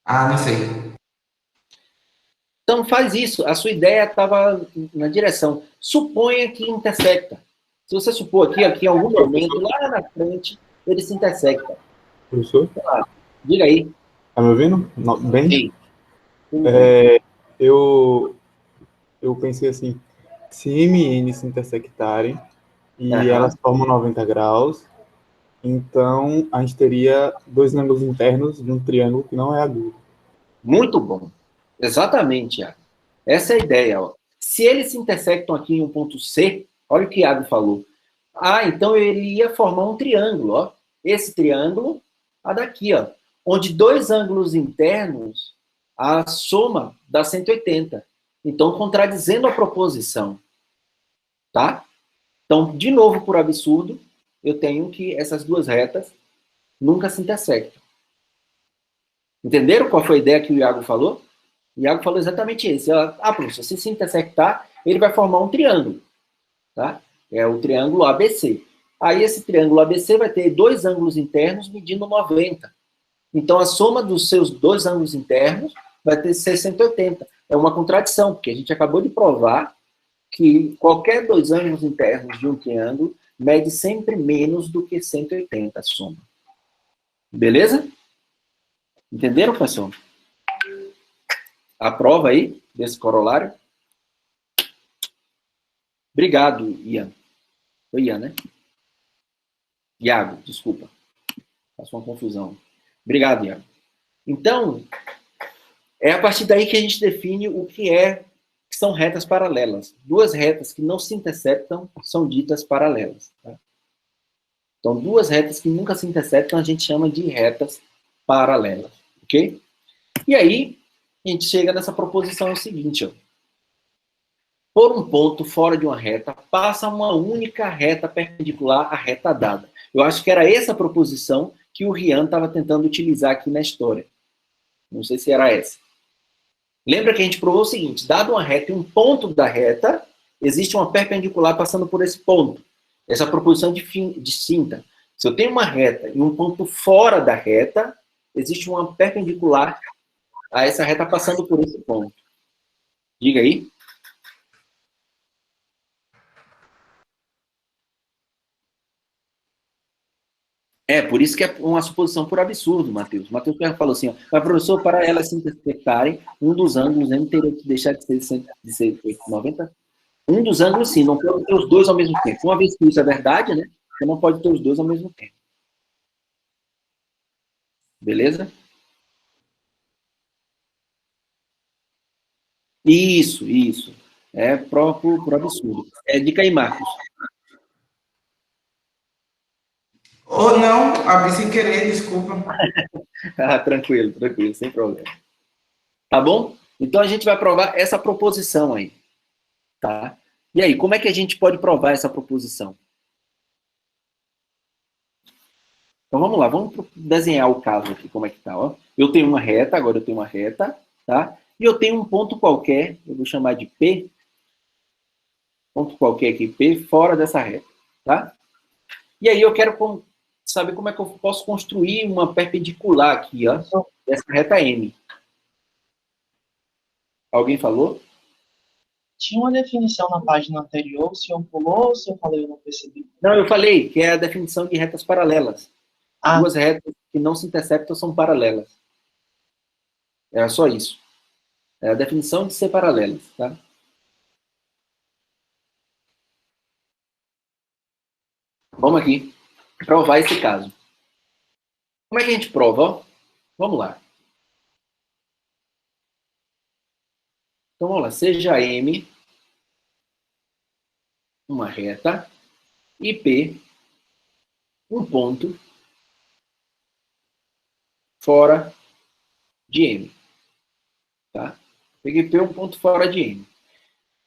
Speaker 6: Ah, não sei.
Speaker 1: Então faz isso. A sua ideia estava na direção. Suponha que intersecta. Se você supor aqui em algum momento, lá na frente, ele se intersecta.
Speaker 7: Professor?
Speaker 1: Diga aí.
Speaker 7: Tá me ouvindo? Bem?
Speaker 1: Sim.
Speaker 7: Eu pensei assim, se M e N se intersectarem e elas formam 90 graus, então a gente teria dois ângulos internos de um triângulo que não é agudo.
Speaker 1: Muito bom. Exatamente, Iago. Essa é a ideia. Ó. Se eles se intersectam aqui em um ponto C, olha o que Iago falou. Ah, então ele ia formar um triângulo. Ó. Esse triângulo, a daqui, ó, onde dois ângulos internos, a soma dá 180. Então, contradizendo a proposição. Tá? Então, de novo, por absurdo, eu tenho que essas duas retas nunca se intersectam. Entenderam qual foi a ideia que o Iago falou? O Iago falou exatamente isso. Professor, se se intersectar, ele vai formar um triângulo. Tá? É o triângulo ABC. Aí esse triângulo ABC vai ter dois ângulos internos medindo 90. Então a soma dos seus dois ângulos internos vai ter 180. É uma contradição, porque a gente acabou de provar que qualquer dois ângulos internos de um triângulo mede sempre menos do que 180 a soma. Beleza? Entenderam, pessoal? A prova aí, desse corolário. Obrigado, Ian. Foi Ian, né? Iago, desculpa. Passou uma confusão. Obrigado, Iago. Então, é a partir daí que a gente define o que são retas paralelas. Duas retas que não se intersectam são ditas paralelas. Tá? Então, duas retas que nunca se intersectam a gente chama de retas paralelas. Ok? E aí, a gente chega nessa proposição seguinte, ó. Por um ponto fora de uma reta, passa uma única reta perpendicular à reta dada. Eu acho que era essa proposição que o Rian estava tentando utilizar aqui na história. Não sei se era essa. Lembra que a gente provou o seguinte, dado uma reta e um ponto da reta, existe uma perpendicular passando por esse ponto. Essa proposição distinta. Se eu tenho uma reta e um ponto fora da reta, existe uma perpendicular a essa reta passando por esse ponto. Diga aí. Por isso que é uma suposição por absurdo, Matheus. Matheus falou assim, ó, mas professor, para elas se intersectarem, um dos ângulos M teria que deixar de ser 90? Um dos ângulos, sim, não pode ter os dois ao mesmo tempo. Uma vez que isso é verdade, né? Você não pode ter os dois ao mesmo tempo. Beleza? Isso. É próprio pro absurdo. É dica aí, Marcos.
Speaker 6: Ou não, abri sem querer, desculpa.
Speaker 1: Tranquilo, sem problema. Tá bom? Então a gente vai provar essa proposição aí. Tá? E aí, como é que a gente pode provar essa proposição? Então vamos lá, vamos desenhar o caso aqui, como é que tá, ó. Eu tenho uma reta, agora eu tenho uma reta, tá? E eu tenho um ponto qualquer, eu vou chamar de P, ponto qualquer aqui, P, fora dessa reta, tá? E aí eu quero saber como é que eu posso construir uma perpendicular aqui, ó, dessa reta M. Alguém falou?
Speaker 2: Tinha uma definição na página anterior, o senhor pulou ou o senhor falou e eu não percebi?
Speaker 1: Não, eu falei que é a definição de retas paralelas.
Speaker 2: Ah.
Speaker 1: Duas retas que não se interceptam são paralelas. É só isso. É a definição de ser paralelas, tá? Vamos aqui provar esse caso. Como é que a gente prova? Ó? Vamos lá. Então, vamos lá. Seja M uma reta e P um ponto fora de M. Tá? Peguei P um ponto fora de M. O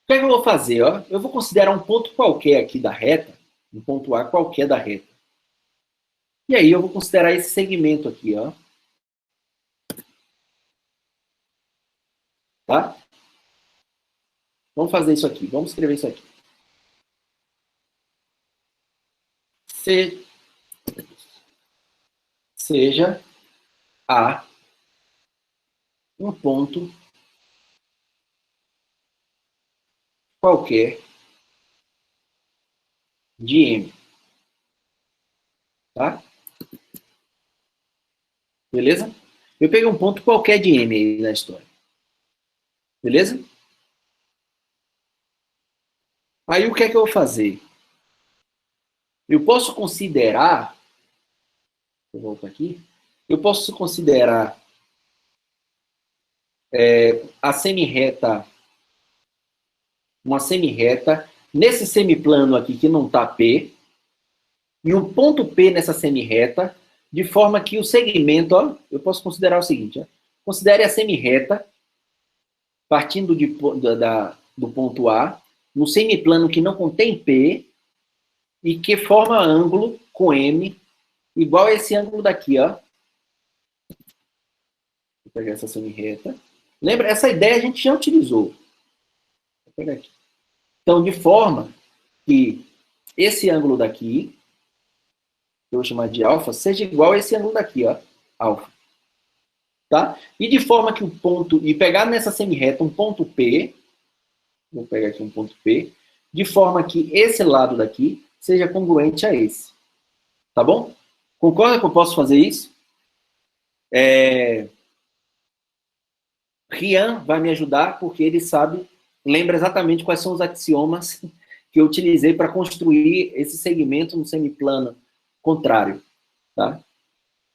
Speaker 1: que é que eu vou fazer? Ó? Eu vou considerar um ponto qualquer aqui da reta, um ponto A qualquer da reta. E aí eu vou considerar esse segmento aqui, ó. Tá? Vamos fazer isso aqui. Vamos escrever isso aqui. Seja A um ponto qualquer de M. Tá? Beleza? Eu peguei um ponto qualquer de M aí na história. Beleza? Aí o que é que eu vou fazer? Eu posso considerar... Eu volto aqui. Eu posso considerar a semirreta, uma semirreta, nesse semiplano aqui que não está P, e um ponto P nessa semirreta, de forma que o segmento, ó, eu posso considerar o seguinte, ó, considere a semirreta, partindo do ponto A, no semiplano que não contém P, e que forma ângulo com M, igual a esse ângulo daqui, ó. Vou pegar essa semirreta. Lembra? Essa ideia a gente já utilizou. Vou pegar aqui. Então, de forma que esse ângulo daqui, que eu vou chamar de alfa, seja igual a esse ângulo daqui, ó, alfa. Tá? E de forma que o ponto, e pegar nessa semirreta um ponto P, vou pegar aqui um ponto P, de forma que esse lado daqui seja congruente a esse. Tá bom? Concorda que eu posso fazer isso? Rian vai me ajudar porque ele lembra exatamente quais são os axiomas que eu utilizei para construir esse segmento no semiplano contrário, tá?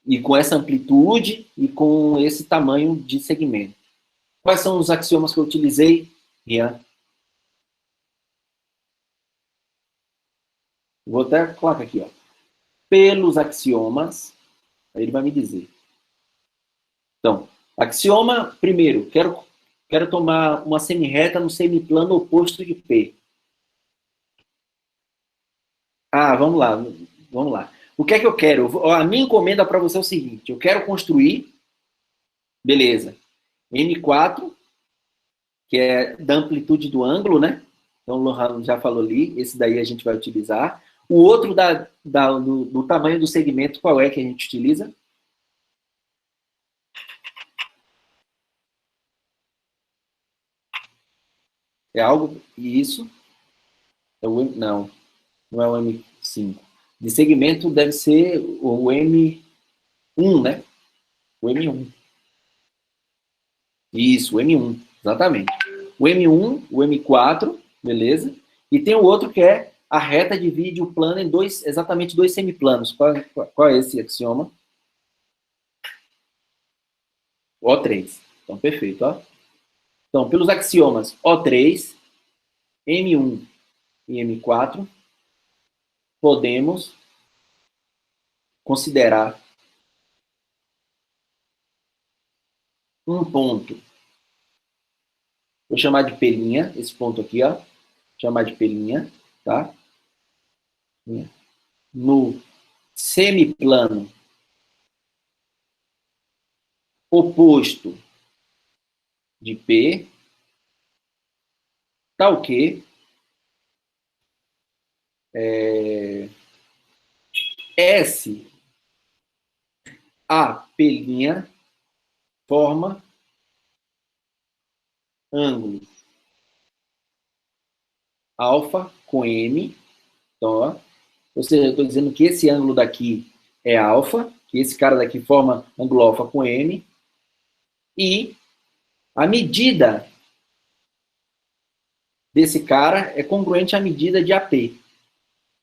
Speaker 1: E com essa amplitude e com esse tamanho de segmento. Quais são os axiomas que eu utilizei, Rian? Vou até colocar aqui, ó. Pelos axiomas, aí ele vai me dizer. Então, axioma, primeiro, quero tomar uma semirreta no semiplano oposto de P. Vamos lá. O que é que eu quero? A minha encomenda para você é o seguinte, eu quero construir, beleza, M4, que é da amplitude do ângulo, né? Então, o Lohan já falou ali, esse daí a gente vai utilizar. O outro do tamanho do segmento, qual é que a gente utiliza? É algo, isso, não é o M5. De segmento deve ser o M1, né? O M1. Isso, o M1, exatamente. O M1, o M4 Beleza? E tem o outro que é a reta divide o plano em exatamente dois semiplanos. Qual é esse axioma? O3. Então, perfeito. Ó. Então, pelos axiomas O3, M1 e M4, podemos considerar um ponto. Vou chamar de P', esse ponto aqui, ó. Vou chamar de P', tá? No semiplano oposto de P, tal que S, A, P' forma ângulo alfa com M. Então, ó, ou seja, eu estou dizendo que esse ângulo daqui é alfa, que esse cara daqui forma ângulo alfa com M, e a medida desse cara é congruente à medida de AP.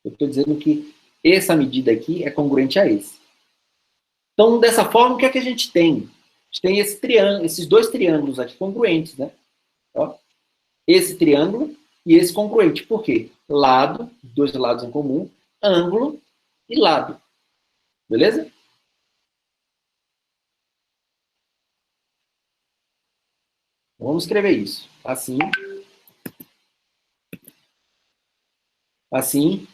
Speaker 1: Eu estou dizendo que essa medida aqui é congruente a esse. Então, dessa forma, o que é que a gente tem? A gente tem esses dois triângulos aqui congruentes, né? Ó, esse triângulo e esse congruente. Por quê? Lado, dois lados em comum, ângulo e lado. Beleza? Vamos escrever isso. Assim,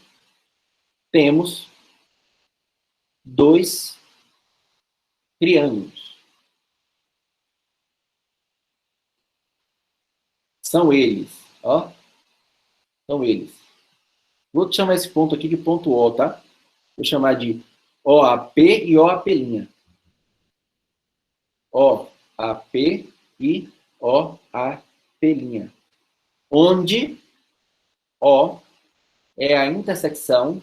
Speaker 1: temos dois triângulos. São eles, ó. São eles. Vou chamar esse ponto aqui de ponto O, tá? Vou chamar de OAP e OAP'. OAP e OAP'. Onde O é a intersecção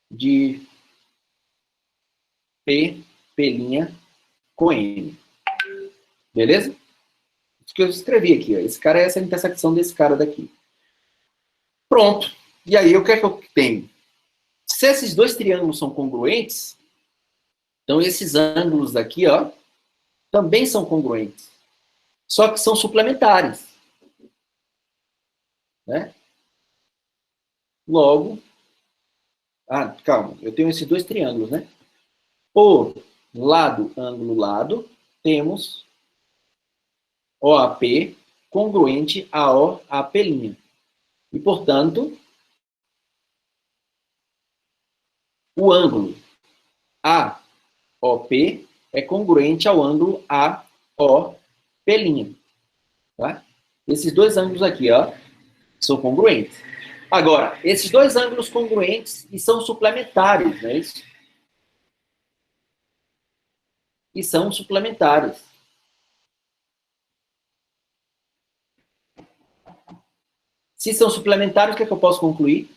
Speaker 1: de P' com M. Beleza? Isso que eu escrevi aqui. Ó. Esse cara é essa intersecção desse cara daqui. Pronto. E aí, o que é que eu tenho? Se esses dois triângulos são congruentes, então esses ângulos daqui, ó, também são congruentes. Só que são suplementares. Né? Logo, calma, eu tenho esses dois triângulos, né? Por lado, ângulo, lado, temos OAP congruente a OAP'. E, portanto, o ângulo AOP é congruente ao ângulo AOP'. Tá? Esses dois ângulos aqui, ó, são congruentes. Agora, esses dois ângulos congruentes e são suplementares, não é isso? E são suplementares. Se são suplementares, o que é que eu posso concluir?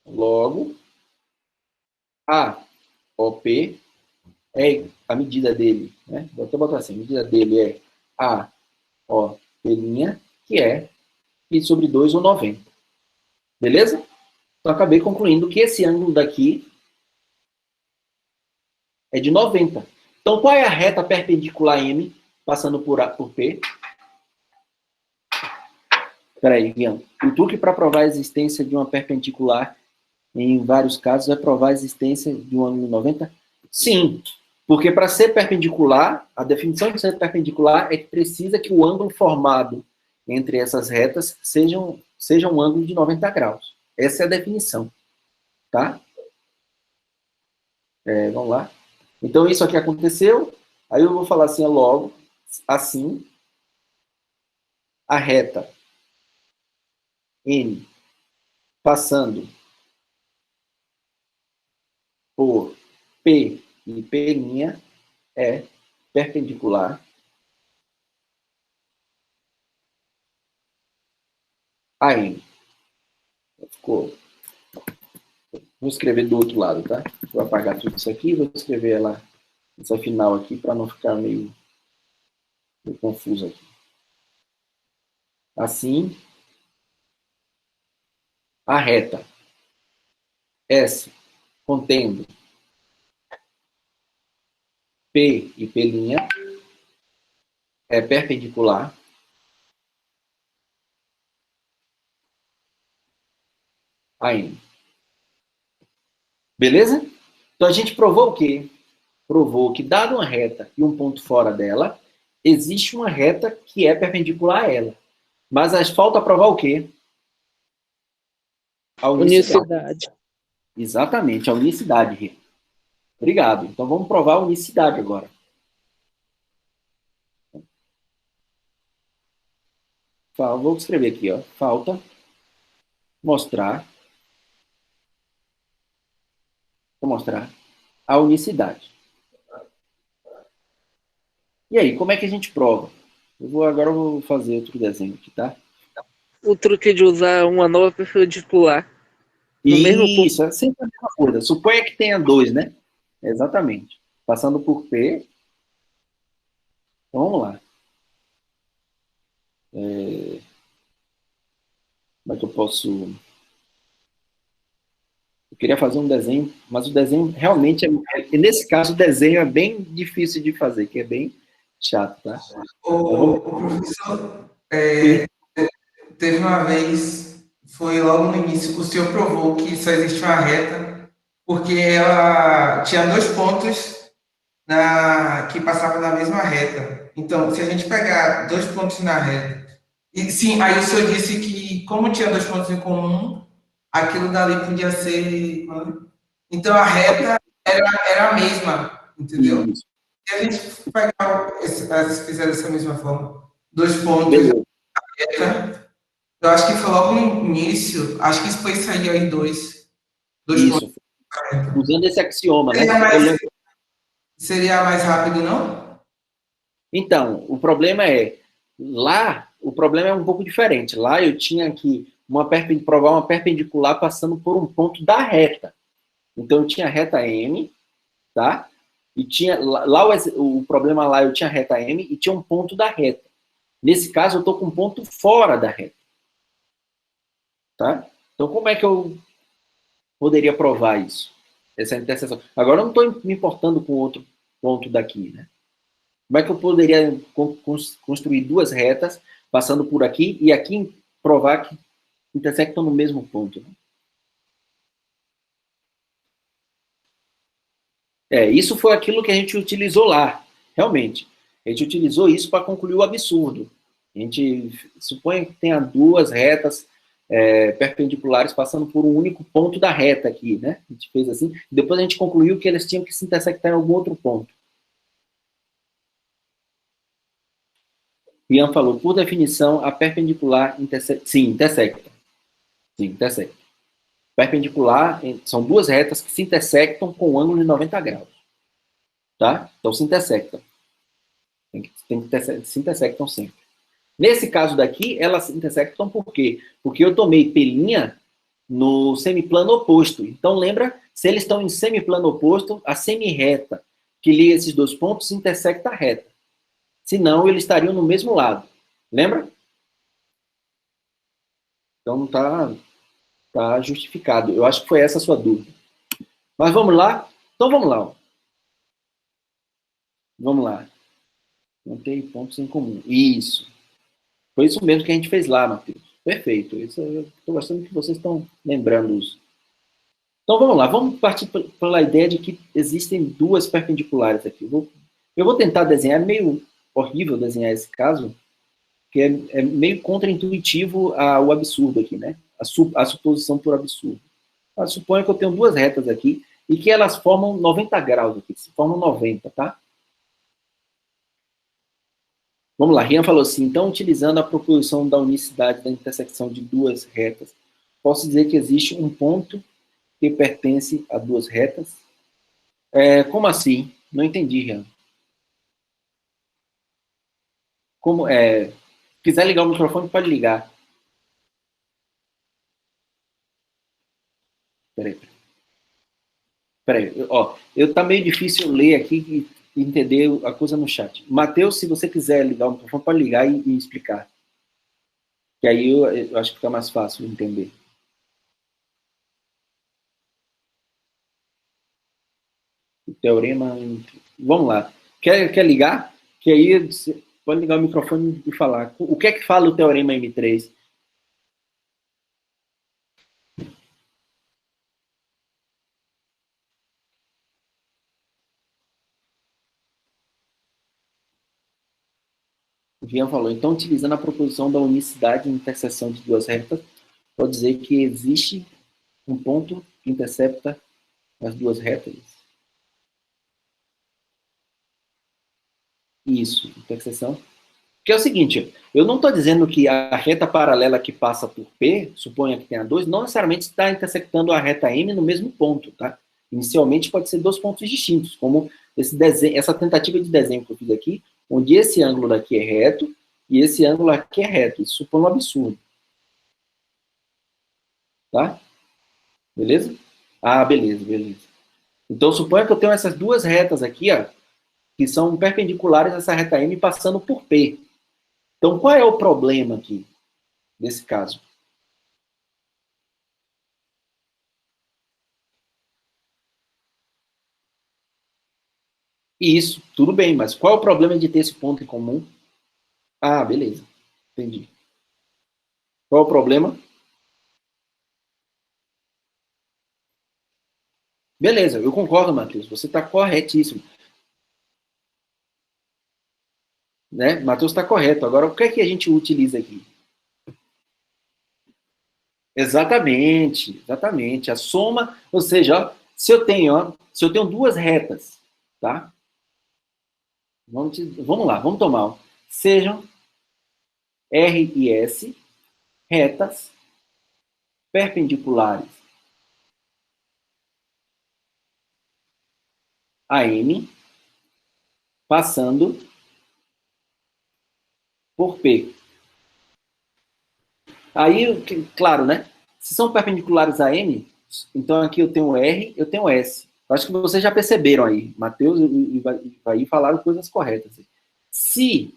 Speaker 1: Logo, AOP é a medida dele, né? Vou até botar assim, a medida dele é AOP', que é π sobre 2 ou 90. Beleza? Então, acabei concluindo que esse ângulo daqui é de 90. Então, qual é a reta perpendicular M passando por P? Espera aí, Guilherme. O truque para provar a existência de uma perpendicular, em vários casos, é provar a existência de um ângulo 90? Sim, porque para ser perpendicular, a definição de ser perpendicular é que precisa que o ângulo formado entre essas retas seja um ângulo de 90 graus. Essa é a definição. Tá? Vamos lá. Então, isso aqui aconteceu. Aí eu vou falar assim, logo, assim, a reta N passando por P e P' é perpendicular a N. Ficou. Vou escrever do outro lado, tá? Vou apagar tudo isso aqui, vou escrever ela, essa final aqui, para não ficar meio confuso aqui. Assim, a reta S contendo P e P' é perpendicular a N. Beleza? Então a gente provou o quê? Provou que, dado uma reta e um ponto fora dela, existe uma reta que é perpendicular a ela. Mas falta provar o quê? A unicidade. Exatamente, a unicidade, Rê. Obrigado. Então vamos provar a unicidade agora. Vou escrever aqui, ó. Falta mostrar. Vou mostrar a unicidade. E aí, como é que a gente prova? Agora eu vou fazer outro desenho aqui, tá?
Speaker 8: O truque de usar uma nova perpendicular.
Speaker 1: No mesmo ponto. É sempre a mesma coisa. Suponha que tenha 2, né? Exatamente. Passando por P. Então, vamos lá. Como é que eu posso... Eu queria fazer um desenho, mas o desenho realmente nesse caso, o desenho é bem difícil de fazer, que é bem chato, tá?
Speaker 6: O professor, teve uma vez, foi logo no início, o senhor provou que só existe uma reta, porque ela tinha 2 pontos que passavam na mesma reta. Então, se a gente pegar 2 pontos na reta, e sim, aí o senhor disse que, como tinha 2 pontos em comum, aquilo dali podia ser... Então, a reta era a mesma, entendeu?
Speaker 1: Isso.
Speaker 6: Se a gente pegar, fizer dessa mesma forma, 2 pontos na reta, eu acho que foi logo no início, acho que isso foi sair em 2
Speaker 1: Isso.
Speaker 6: pontos.
Speaker 1: Usando esse axioma, né?
Speaker 6: Seria mais rápido, não?
Speaker 1: Então, o problema é, o problema é um pouco diferente. Lá eu tinha que provar uma perpendicular passando por um ponto da reta. Então, eu tinha a reta M, tá? E tinha, o problema lá, eu tinha a reta M e tinha um ponto da reta. Nesse caso, eu estou com um ponto fora da reta. Tá? Então, como é que eu poderia provar isso? Essa interseção. Agora, eu não estou me importando com outro ponto daqui, né? Como é que eu poderia construir 2 retas, passando por aqui, e aqui provar que intersectam no mesmo ponto? Né? Isso foi aquilo que a gente utilizou lá, realmente. A gente utilizou isso para concluir o absurdo. A gente supõe que tenha 2 retas perpendiculares passando por um único ponto da reta aqui, né? A gente fez assim. Depois a gente concluiu que eles tinham que se intersectar em algum outro ponto. Ian falou, por definição, a perpendicular intersecta. Sim, intersecta. Sim, intersecta. Perpendicular são 2 retas que se intersectam com um ângulo de 90 graus. Tá? Então, se intersectam. Se intersectam sempre. Nesse caso daqui, elas se intersectam por quê? Porque eu tomei P' no semiplano oposto. Então, lembra, se eles estão em semiplano oposto, a semirreta que liga esses 2 pontos intersecta a reta. Senão, eles estariam no mesmo lado. Lembra? Então, não está justificado. Eu acho que foi essa a sua dúvida. Mas vamos lá? Então, vamos lá. Ó. Vamos lá. Não tem pontos em comum. Isso. Foi isso mesmo que a gente fez lá, Matheus. Perfeito. Isso, eu estou gostando que vocês estão lembrando isso. Então, vamos lá. Vamos partir pela ideia de que existem 2 perpendiculares aqui. Eu vou tentar desenhar. É meio horrível desenhar esse caso, que é meio contraintuitivo o absurdo aqui, né? A suposição por absurdo. Mas suponho que eu tenho 2 retas aqui e que elas formam 90 graus aqui. Se formam 90, tá? Vamos lá, Rian falou assim, então, utilizando a proposição da unicidade da intersecção de 2 retas, posso dizer que existe um ponto que pertence a 2 retas? Como assim? Não entendi, Rian. Se quiser ligar o microfone, pode ligar. Peraí. Peraí, ó, tá meio difícil ler aqui e entender a coisa no chat. Matheus, se você quiser ligar o microfone, pode ligar e explicar. Que aí eu acho que fica mais fácil entender. O teorema... Vamos lá. Quer ligar? Que aí você pode ligar o microfone e falar. O que é que fala o teorema M3? O Jean falou, então, utilizando a proposição da unicidade de interseção de duas retas, pode dizer que existe um ponto que intercepta as duas retas? Isso, interseção. Que é o seguinte, eu não estou dizendo que a reta paralela que passa por P, suponha que tenha 2, não necessariamente está intersectando a reta M no mesmo ponto, tá? Inicialmente pode ser 2 pontos distintos, como essa tentativa de desenho que eu fiz aqui, onde esse ângulo daqui é reto e esse ângulo aqui é reto. Isso supõe um absurdo. Tá? Beleza? Ah, beleza. Então, suponha que eu tenho essas duas retas aqui, ó, que são perpendiculares a essa reta M passando por P. Então, qual é o problema aqui, nesse caso? Isso, tudo bem, mas qual é o problema de ter esse ponto em comum? Ah, beleza, entendi. Qual é o problema? Beleza, eu concordo, Matheus, você está corretíssimo. Né? Matheus está correto. Agora, o que é que a gente utiliza aqui? Exatamente. A soma, ou seja, ó, se eu tenho duas retas, tá? Vamos lá, vamos tomar. Ó. Sejam R e S retas perpendiculares a M, passando por P. Aí, claro, né? Se são perpendiculares a M, então aqui eu tenho R, eu tenho S. Acho que vocês já perceberam aí. Matheus e Ivaí falaram coisas corretas. Se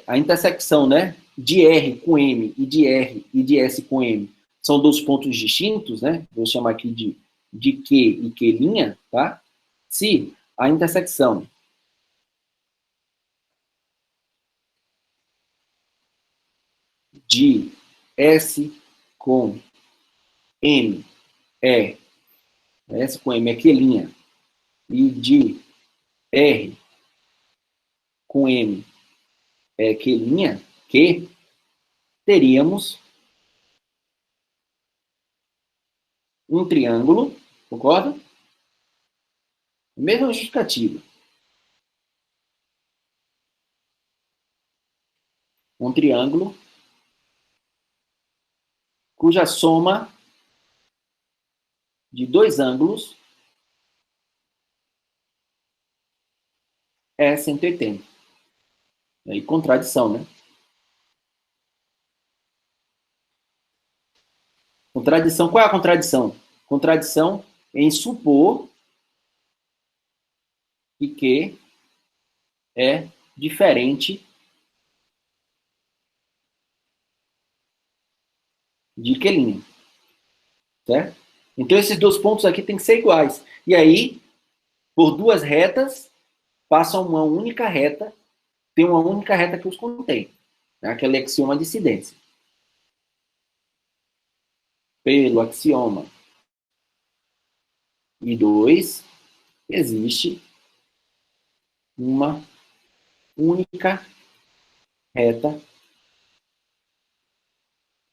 Speaker 1: a intersecção, né, de R com M e de R e de S com M são 2 pontos distintos, né? Vou chamar aqui de Q e Q', tá? Se a intersecção de S com M S com M é Q', e de R com M é Q', teríamos um triângulo, concorda? Mesma justificativa. Um triângulo cuja soma de 2 ângulos é 180. E aí, contradição, né? Contradição, qual é a contradição? Contradição em supor que Q é diferente de Q'. Certo? Então, esses 2 pontos aqui têm que ser iguais. E aí, por 2 retas, passam uma única reta, tem uma única reta que os contém. Né? Aquele axioma de incidência. Pelo axioma I2, existe uma única reta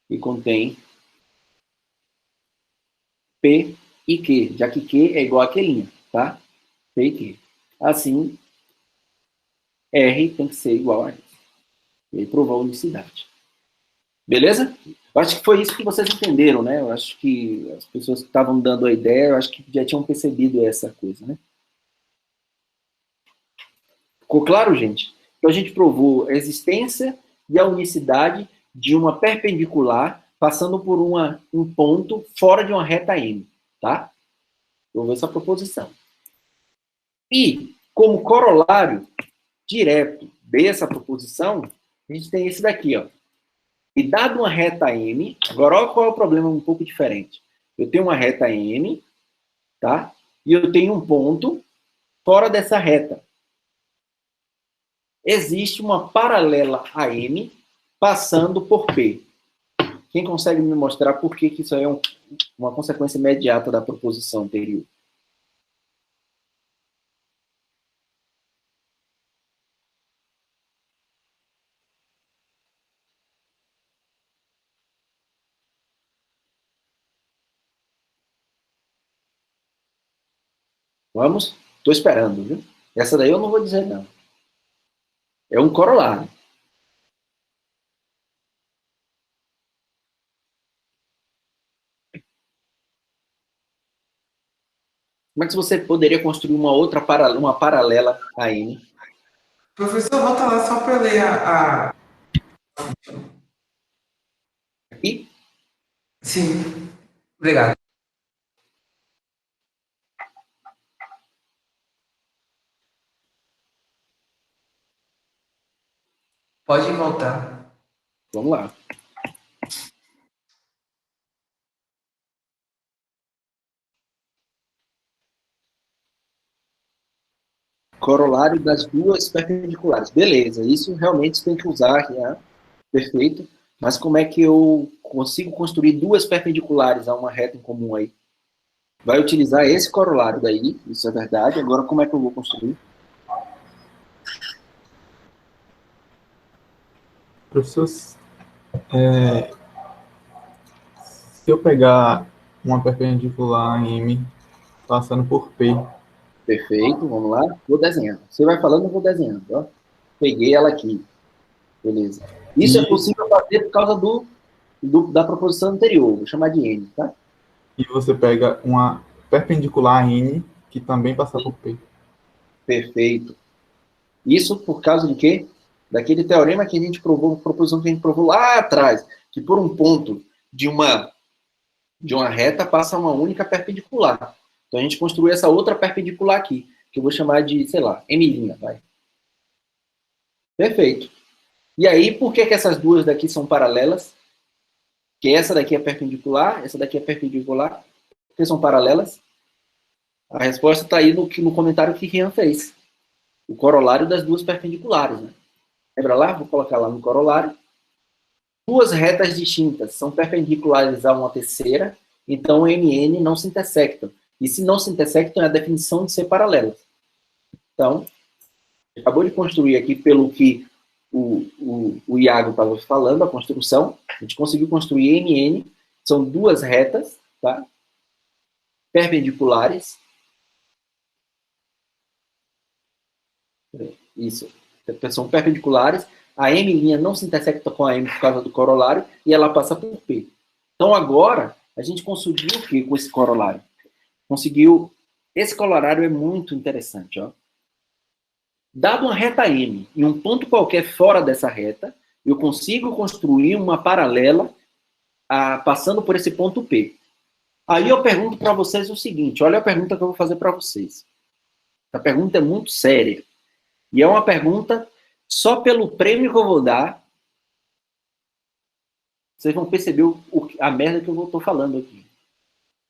Speaker 1: que contém P e Q, já que Q é igual a Q', tá? P e Q. Assim, R tem que ser igual a S. Ele provou a unicidade. Beleza? Eu acho que foi isso que vocês entenderam, né? Eu acho que as pessoas que estavam dando a ideia, eu acho que já tinham percebido essa coisa, né? Ficou claro, gente? Então, a gente provou a existência e a unicidade de uma perpendicular passando por um ponto fora de uma reta M, tá? Provou essa proposição. E, como corolário direto dessa proposição, a gente tem esse daqui, ó. E dado uma reta M, agora olha qual é o problema um pouco diferente. Eu tenho uma reta M, tá? E eu tenho um ponto fora dessa reta. Existe uma paralela a M passando por P. Quem consegue me mostrar por que isso aí é uma consequência imediata da proposição anterior? Vamos? Estou esperando, viu? Essa daí eu não vou dizer, não. É um corolário. Como é que você poderia construir uma paralela a N?
Speaker 6: Professor, volta lá só para ler
Speaker 1: Aqui?
Speaker 6: Sim, obrigado. Pode voltar.
Speaker 1: Vamos lá. Corolário das duas perpendiculares. Beleza, isso realmente tem que usar, né? Perfeito. Mas como é que eu consigo construir duas perpendiculares a uma reta em comum aí? Vai utilizar esse corolário daí, isso é verdade. Agora, como é que eu vou construir?
Speaker 7: Professor, se eu pegar uma perpendicular M passando por P.
Speaker 1: Perfeito, vamos lá. Vou desenhando. Você vai falando, eu vou desenhando. Ó. Peguei ela aqui. Beleza. Isso é possível fazer por causa da proposição anterior. Vou chamar de N, tá?
Speaker 7: E você pega uma perpendicular N que também passa por P.
Speaker 1: Perfeito. Isso por causa de quê? Daquele teorema que a gente provou, proposição que a gente provou lá atrás, que por um ponto de uma reta passa uma única perpendicular. Então a gente construiu essa outra perpendicular aqui, que eu v'ou chamar de, sei lá, M', vai. Perfeito. E aí, por que essas duas daqui são paralelas? Que essa daqui é perpendicular, essa daqui é perpendicular. Por que são paralelas? A resposta está aí no comentário que Rian fez. O corolário das duas perpendiculares, né? Lembra lá? Vou colocar lá no corolário. Duas retas distintas são perpendiculares a uma terceira, então MN não se intersectam. E se não se intersectam, é a definição de ser paralelas. Então, acabou de construir aqui pelo que o Iago estava falando, a construção. A gente conseguiu construir MN, são duas retas, tá? Perpendiculares. Isso. São perpendiculares. A M' não se intersecta com a M por causa do corolário e ela passa por P. Então, agora, a gente conseguiu o que com esse corolário? Esse corolário é muito interessante, ó. Dado uma reta M e um ponto qualquer fora dessa reta, eu consigo construir uma paralela passando por esse ponto P. Aí eu pergunto para vocês o seguinte, olha a pergunta que eu vou fazer para vocês. A pergunta é muito séria. E é uma pergunta, só pelo prêmio que eu vou dar, vocês vão perceber a merda que eu estou falando aqui.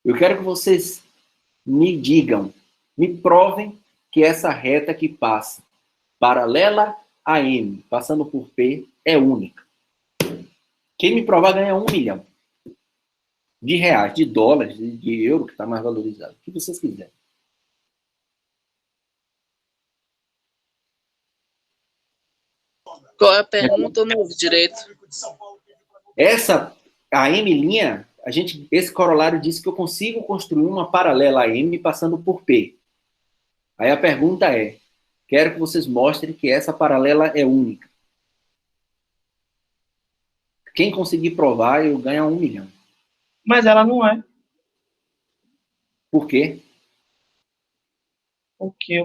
Speaker 1: Eu quero que vocês me digam, me provem que essa reta que passa paralela a M, passando por P, é única. Quem me provar ganha 1 milhão de reais, de dólares, de euro, que está mais valorizado. O que vocês quiserem.
Speaker 8: Qual é a pergunta? Eu não ouvi direito.
Speaker 1: A M', esse corolário disse que eu consigo construir uma paralela a M passando por P. Aí a pergunta é, quero que vocês mostrem que essa paralela é única. Quem conseguir provar, eu ganho 1 milhão.
Speaker 2: Mas ela não é.
Speaker 1: Por quê?
Speaker 2: Porque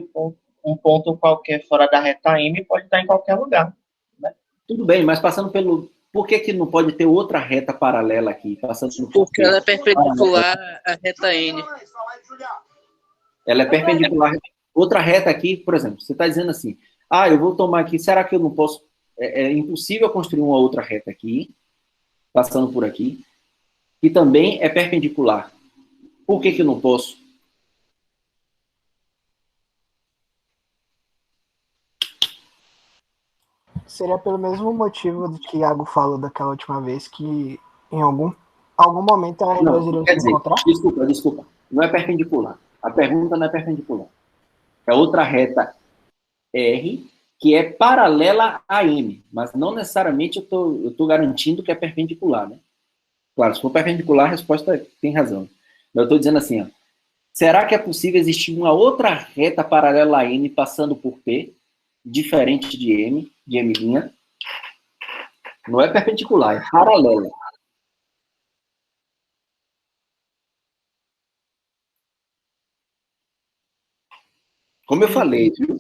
Speaker 2: um ponto qualquer fora da reta M pode estar em qualquer lugar. Né?
Speaker 1: Tudo bem, mas passando pelo... Por que não pode ter outra reta paralela aqui? Passando
Speaker 8: Porque ela é perpendicular à reta N.
Speaker 1: Ela é perpendicular. Outra reta aqui, por exemplo, você está dizendo assim, ah, eu vou tomar aqui, será que eu não posso... É impossível construir uma outra reta aqui, passando por aqui, que também é perpendicular. Por que que eu não posso?
Speaker 9: Seria pelo mesmo motivo do que Iago falou daquela última vez, que em algum momento elas duas iriam se encontrar?
Speaker 1: Desculpa. Não é perpendicular. A pergunta não é perpendicular. É outra reta R, que é paralela a M, mas não necessariamente eu tô garantindo que é perpendicular, né? Claro, se for perpendicular, a resposta tem razão. Eu estou dizendo assim, ó, será que é possível existir uma outra reta paralela a M passando por P, diferente de M'? Não é perpendicular, é paralela. Como eu falei, viu?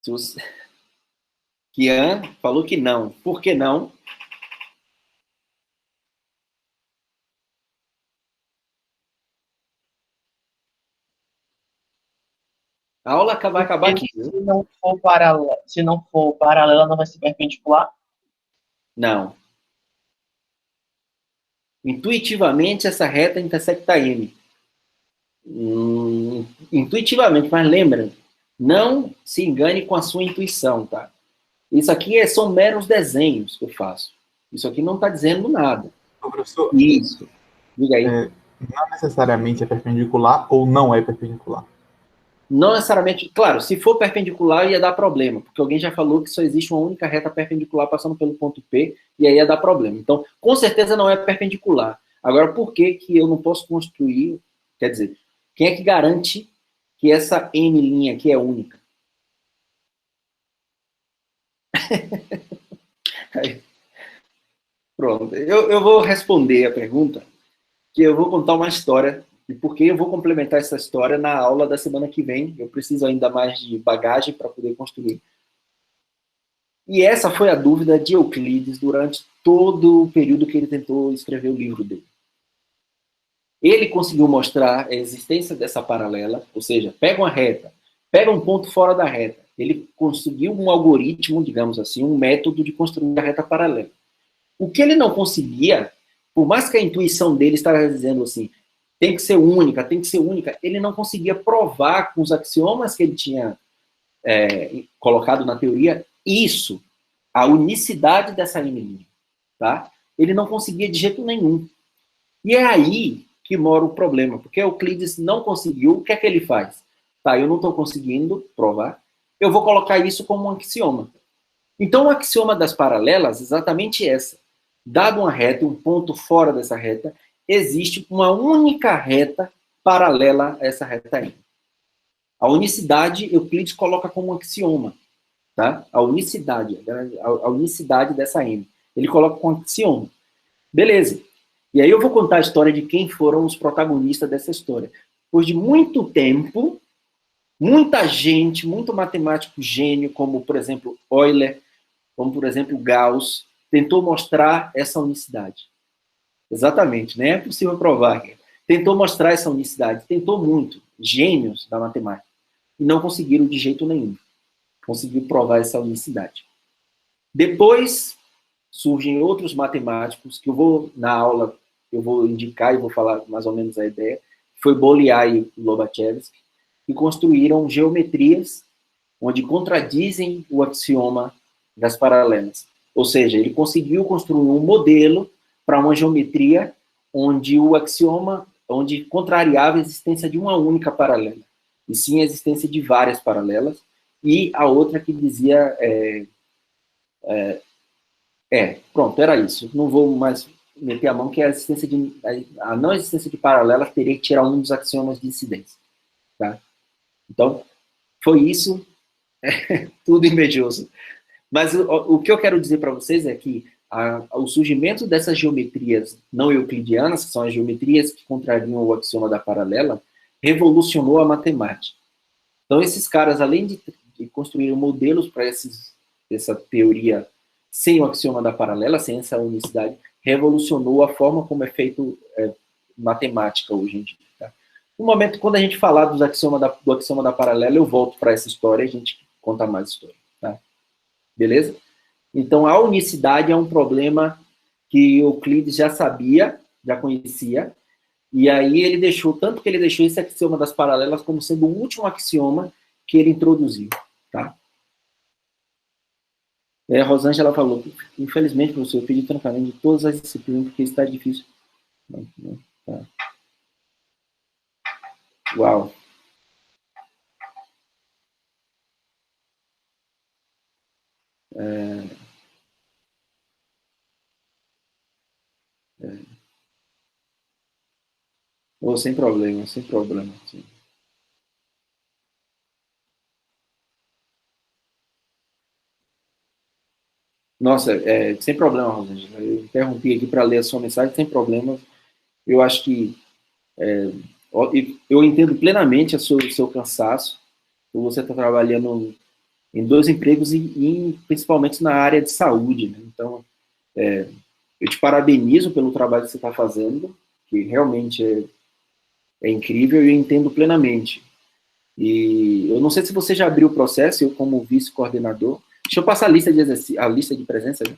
Speaker 1: Se você... Kian falou que não. Por que não? A aula vai acabar aqui.
Speaker 2: Se não for paralela, não vai ser perpendicular?
Speaker 1: Não. Intuitivamente, essa reta intersecta M. Intuitivamente, mas lembra, não se engane com a sua intuição, tá? Isso aqui são meros desenhos que eu faço. Isso aqui não está dizendo nada.
Speaker 7: Professor,
Speaker 1: isso. Diga aí.
Speaker 7: Não necessariamente é perpendicular ou não é perpendicular?
Speaker 1: Não necessariamente, claro, se for perpendicular ia dar problema, porque alguém já falou que só existe uma única reta perpendicular passando pelo ponto P, e aí ia dar problema. Então, com certeza não é perpendicular. Agora, por que que eu não posso construir, quer dizer, quem é que garante que essa M' aqui é única? Pronto, eu vou responder a pergunta, que eu vou contar uma história, e porque eu vou complementar essa história na aula da semana que vem. Eu preciso ainda mais de bagagem para poder construir. E essa foi a dúvida de Euclides durante todo o período que ele tentou escrever o livro dele. Ele conseguiu mostrar a existência dessa paralela, ou seja, pega uma reta, pega um ponto fora da reta. Ele conseguiu um algoritmo, digamos assim, um método de construir a reta paralela. O que ele não conseguia, por mais que a intuição dele estava dizendo assim, tem que ser única, ele não conseguia provar com os axiomas que ele tinha colocado na teoria isso, a unicidade dessa M', tá? Ele não conseguia de jeito nenhum. E é aí que mora o problema, porque Euclides não conseguiu, o que é que ele faz? Tá, eu não estou conseguindo provar, eu vou colocar isso como um axioma. Então, o axioma das paralelas é exatamente essa. Dado uma reta, um ponto fora dessa reta, existe uma única reta paralela a essa reta M. A unicidade, Euclides coloca como um axioma, tá? A unicidade dessa M. Ele coloca como axioma. Beleza. E aí eu vou contar a história de quem foram os protagonistas dessa história. Depois de muito tempo, muita gente, muito matemático gênio, como, por exemplo, Euler, como, por exemplo, Gauss, tentou mostrar essa unicidade. Exatamente, né? É possível provar. Tentou mostrar essa unicidade, tentou muito, gênios da matemática, e não conseguiram de jeito nenhum. Conseguiu provar essa unicidade. Depois surgem outros matemáticos, que eu vou, na aula, eu vou indicar e vou falar mais ou menos a ideia, foi Bolyai e Lobachevsky, que construíram geometrias onde contradizem o axioma das paralelas. Ou seja, ele conseguiu construir um modelo para uma geometria onde o axioma, onde contrariava a existência de uma única paralela, e sim a existência de várias paralelas, e a outra que dizia... pronto, era isso. Não vou mais meter a mão, que a não existência de paralelas teria que tirar um dos axiomas de incidência. Tá? Então, foi isso, tudo invejoso. Mas o que eu quero dizer para vocês é que o surgimento dessas geometrias não euclidianas, que são as geometrias que contrariam o axioma da paralela, revolucionou a matemática. Então, esses caras, além de construir modelos para essa teoria sem o axioma da paralela, sem essa unicidade, revolucionou a forma como é feito matemática hoje em dia. Tá? No momento, quando a gente falar do axioma da paralela, eu volto para essa história e a gente conta mais história, tá? Beleza? Então, a unicidade é um problema que Euclides já sabia, já conhecia, e aí ele deixou, tanto que ele deixou esse axioma das paralelas como sendo o último axioma que ele introduziu, tá? A Rosângela falou, infelizmente, professor, eu pedi trancamento de todas as disciplinas, porque está difícil. Tá. Uau. Oh, sem problema, sem problema. Sim. Nossa, sem problema, Rosângela. Eu interrompi aqui para ler a sua mensagem, sem problema. Eu acho que eu entendo plenamente o seu cansaço. Você está trabalhando em 2 empregos e principalmente na área de saúde, né? Então, eu te parabenizo pelo trabalho que você está fazendo, que realmente é incrível e eu entendo plenamente. E eu não sei se você já abriu o processo, eu como vice-coordenador. Deixa eu passar a lista de presença. Né?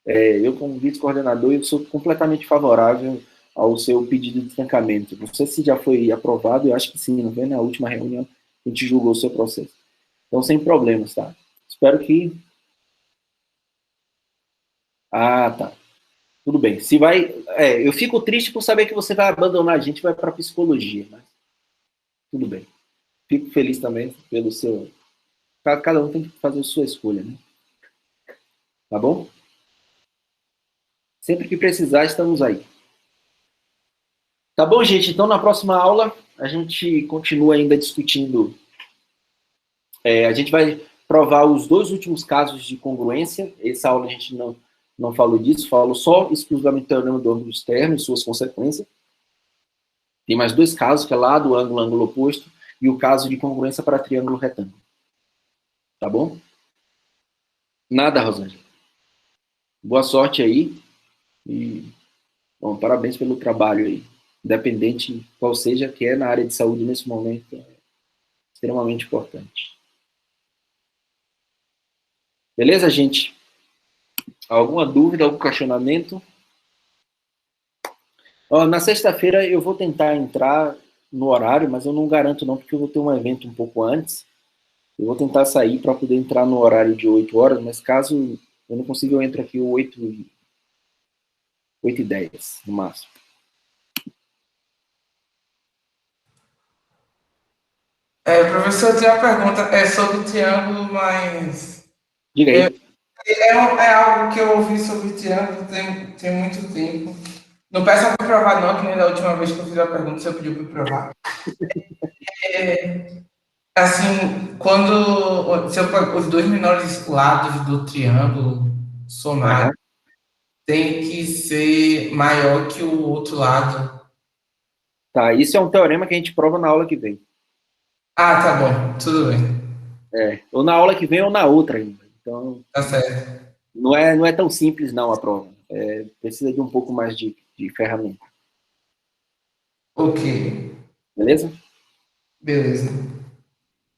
Speaker 1: Eu como vice-coordenador, eu sou completamente favorável ao seu pedido de trancamento. Não sei se já foi aprovado, eu acho que sim, não foi? Na última reunião a gente julgou o seu processo. Então, sem problemas, tá? Espero que... Ah, tá. Tudo bem. Se vai... eu fico triste por saber que você vai abandonar a gente e vai para psicologia, mas tudo bem. Fico feliz também pelo seu... Cada um tem que fazer a sua escolha, né? Tá bom? Sempre que precisar, estamos aí. Tá bom, gente? Então, na próxima aula, a gente continua ainda discutindo... a gente vai provar os 2 últimos casos de congruência. Essa aula a gente não falou disso, falou só exclusivamente do teorema do ângulo externo e suas consequências. Tem mais 2 casos, que é lá do ângulo oposto, e o caso de congruência para triângulo retângulo. Tá bom? Nada, Rosângela. Boa sorte aí. E, bom, parabéns pelo trabalho aí. Independente qual seja, que é na área de saúde nesse momento, é extremamente importante. Beleza, gente? Alguma dúvida, algum questionamento? Na sexta-feira eu vou tentar entrar no horário, mas eu não garanto não, porque eu vou ter um evento um pouco antes. Eu vou tentar sair para poder entrar no horário de 8 horas, mas caso eu não consiga, eu entro aqui 8h10, no máximo.
Speaker 6: Professor, eu tenho uma pergunta sobre triângulo, mas...
Speaker 1: Diga aí.
Speaker 6: É algo que eu ouvi sobre triângulo tem muito tempo. Não peça para provar, não, que nem da última vez que eu fiz a pergunta, você pediu para provar. Assim, quando os 2 menores lados do triângulo somados tem que ser maior que o outro lado.
Speaker 1: Tá, isso é um teorema que a gente prova na aula que vem.
Speaker 6: Ah, tá bom, tudo bem.
Speaker 1: Ou na aula que vem ou na outra ainda. Então,
Speaker 6: tá certo.
Speaker 1: Não é tão simples não a prova. Precisa de um pouco mais de ferramenta.
Speaker 6: Ok.
Speaker 1: Beleza?
Speaker 6: Beleza.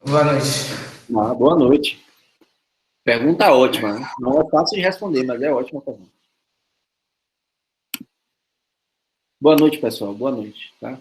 Speaker 6: Boa noite.
Speaker 1: Boa noite. Pergunta ótima, né? Não é fácil de responder, mas é ótima pergunta. Boa noite, pessoal. Boa noite, tá?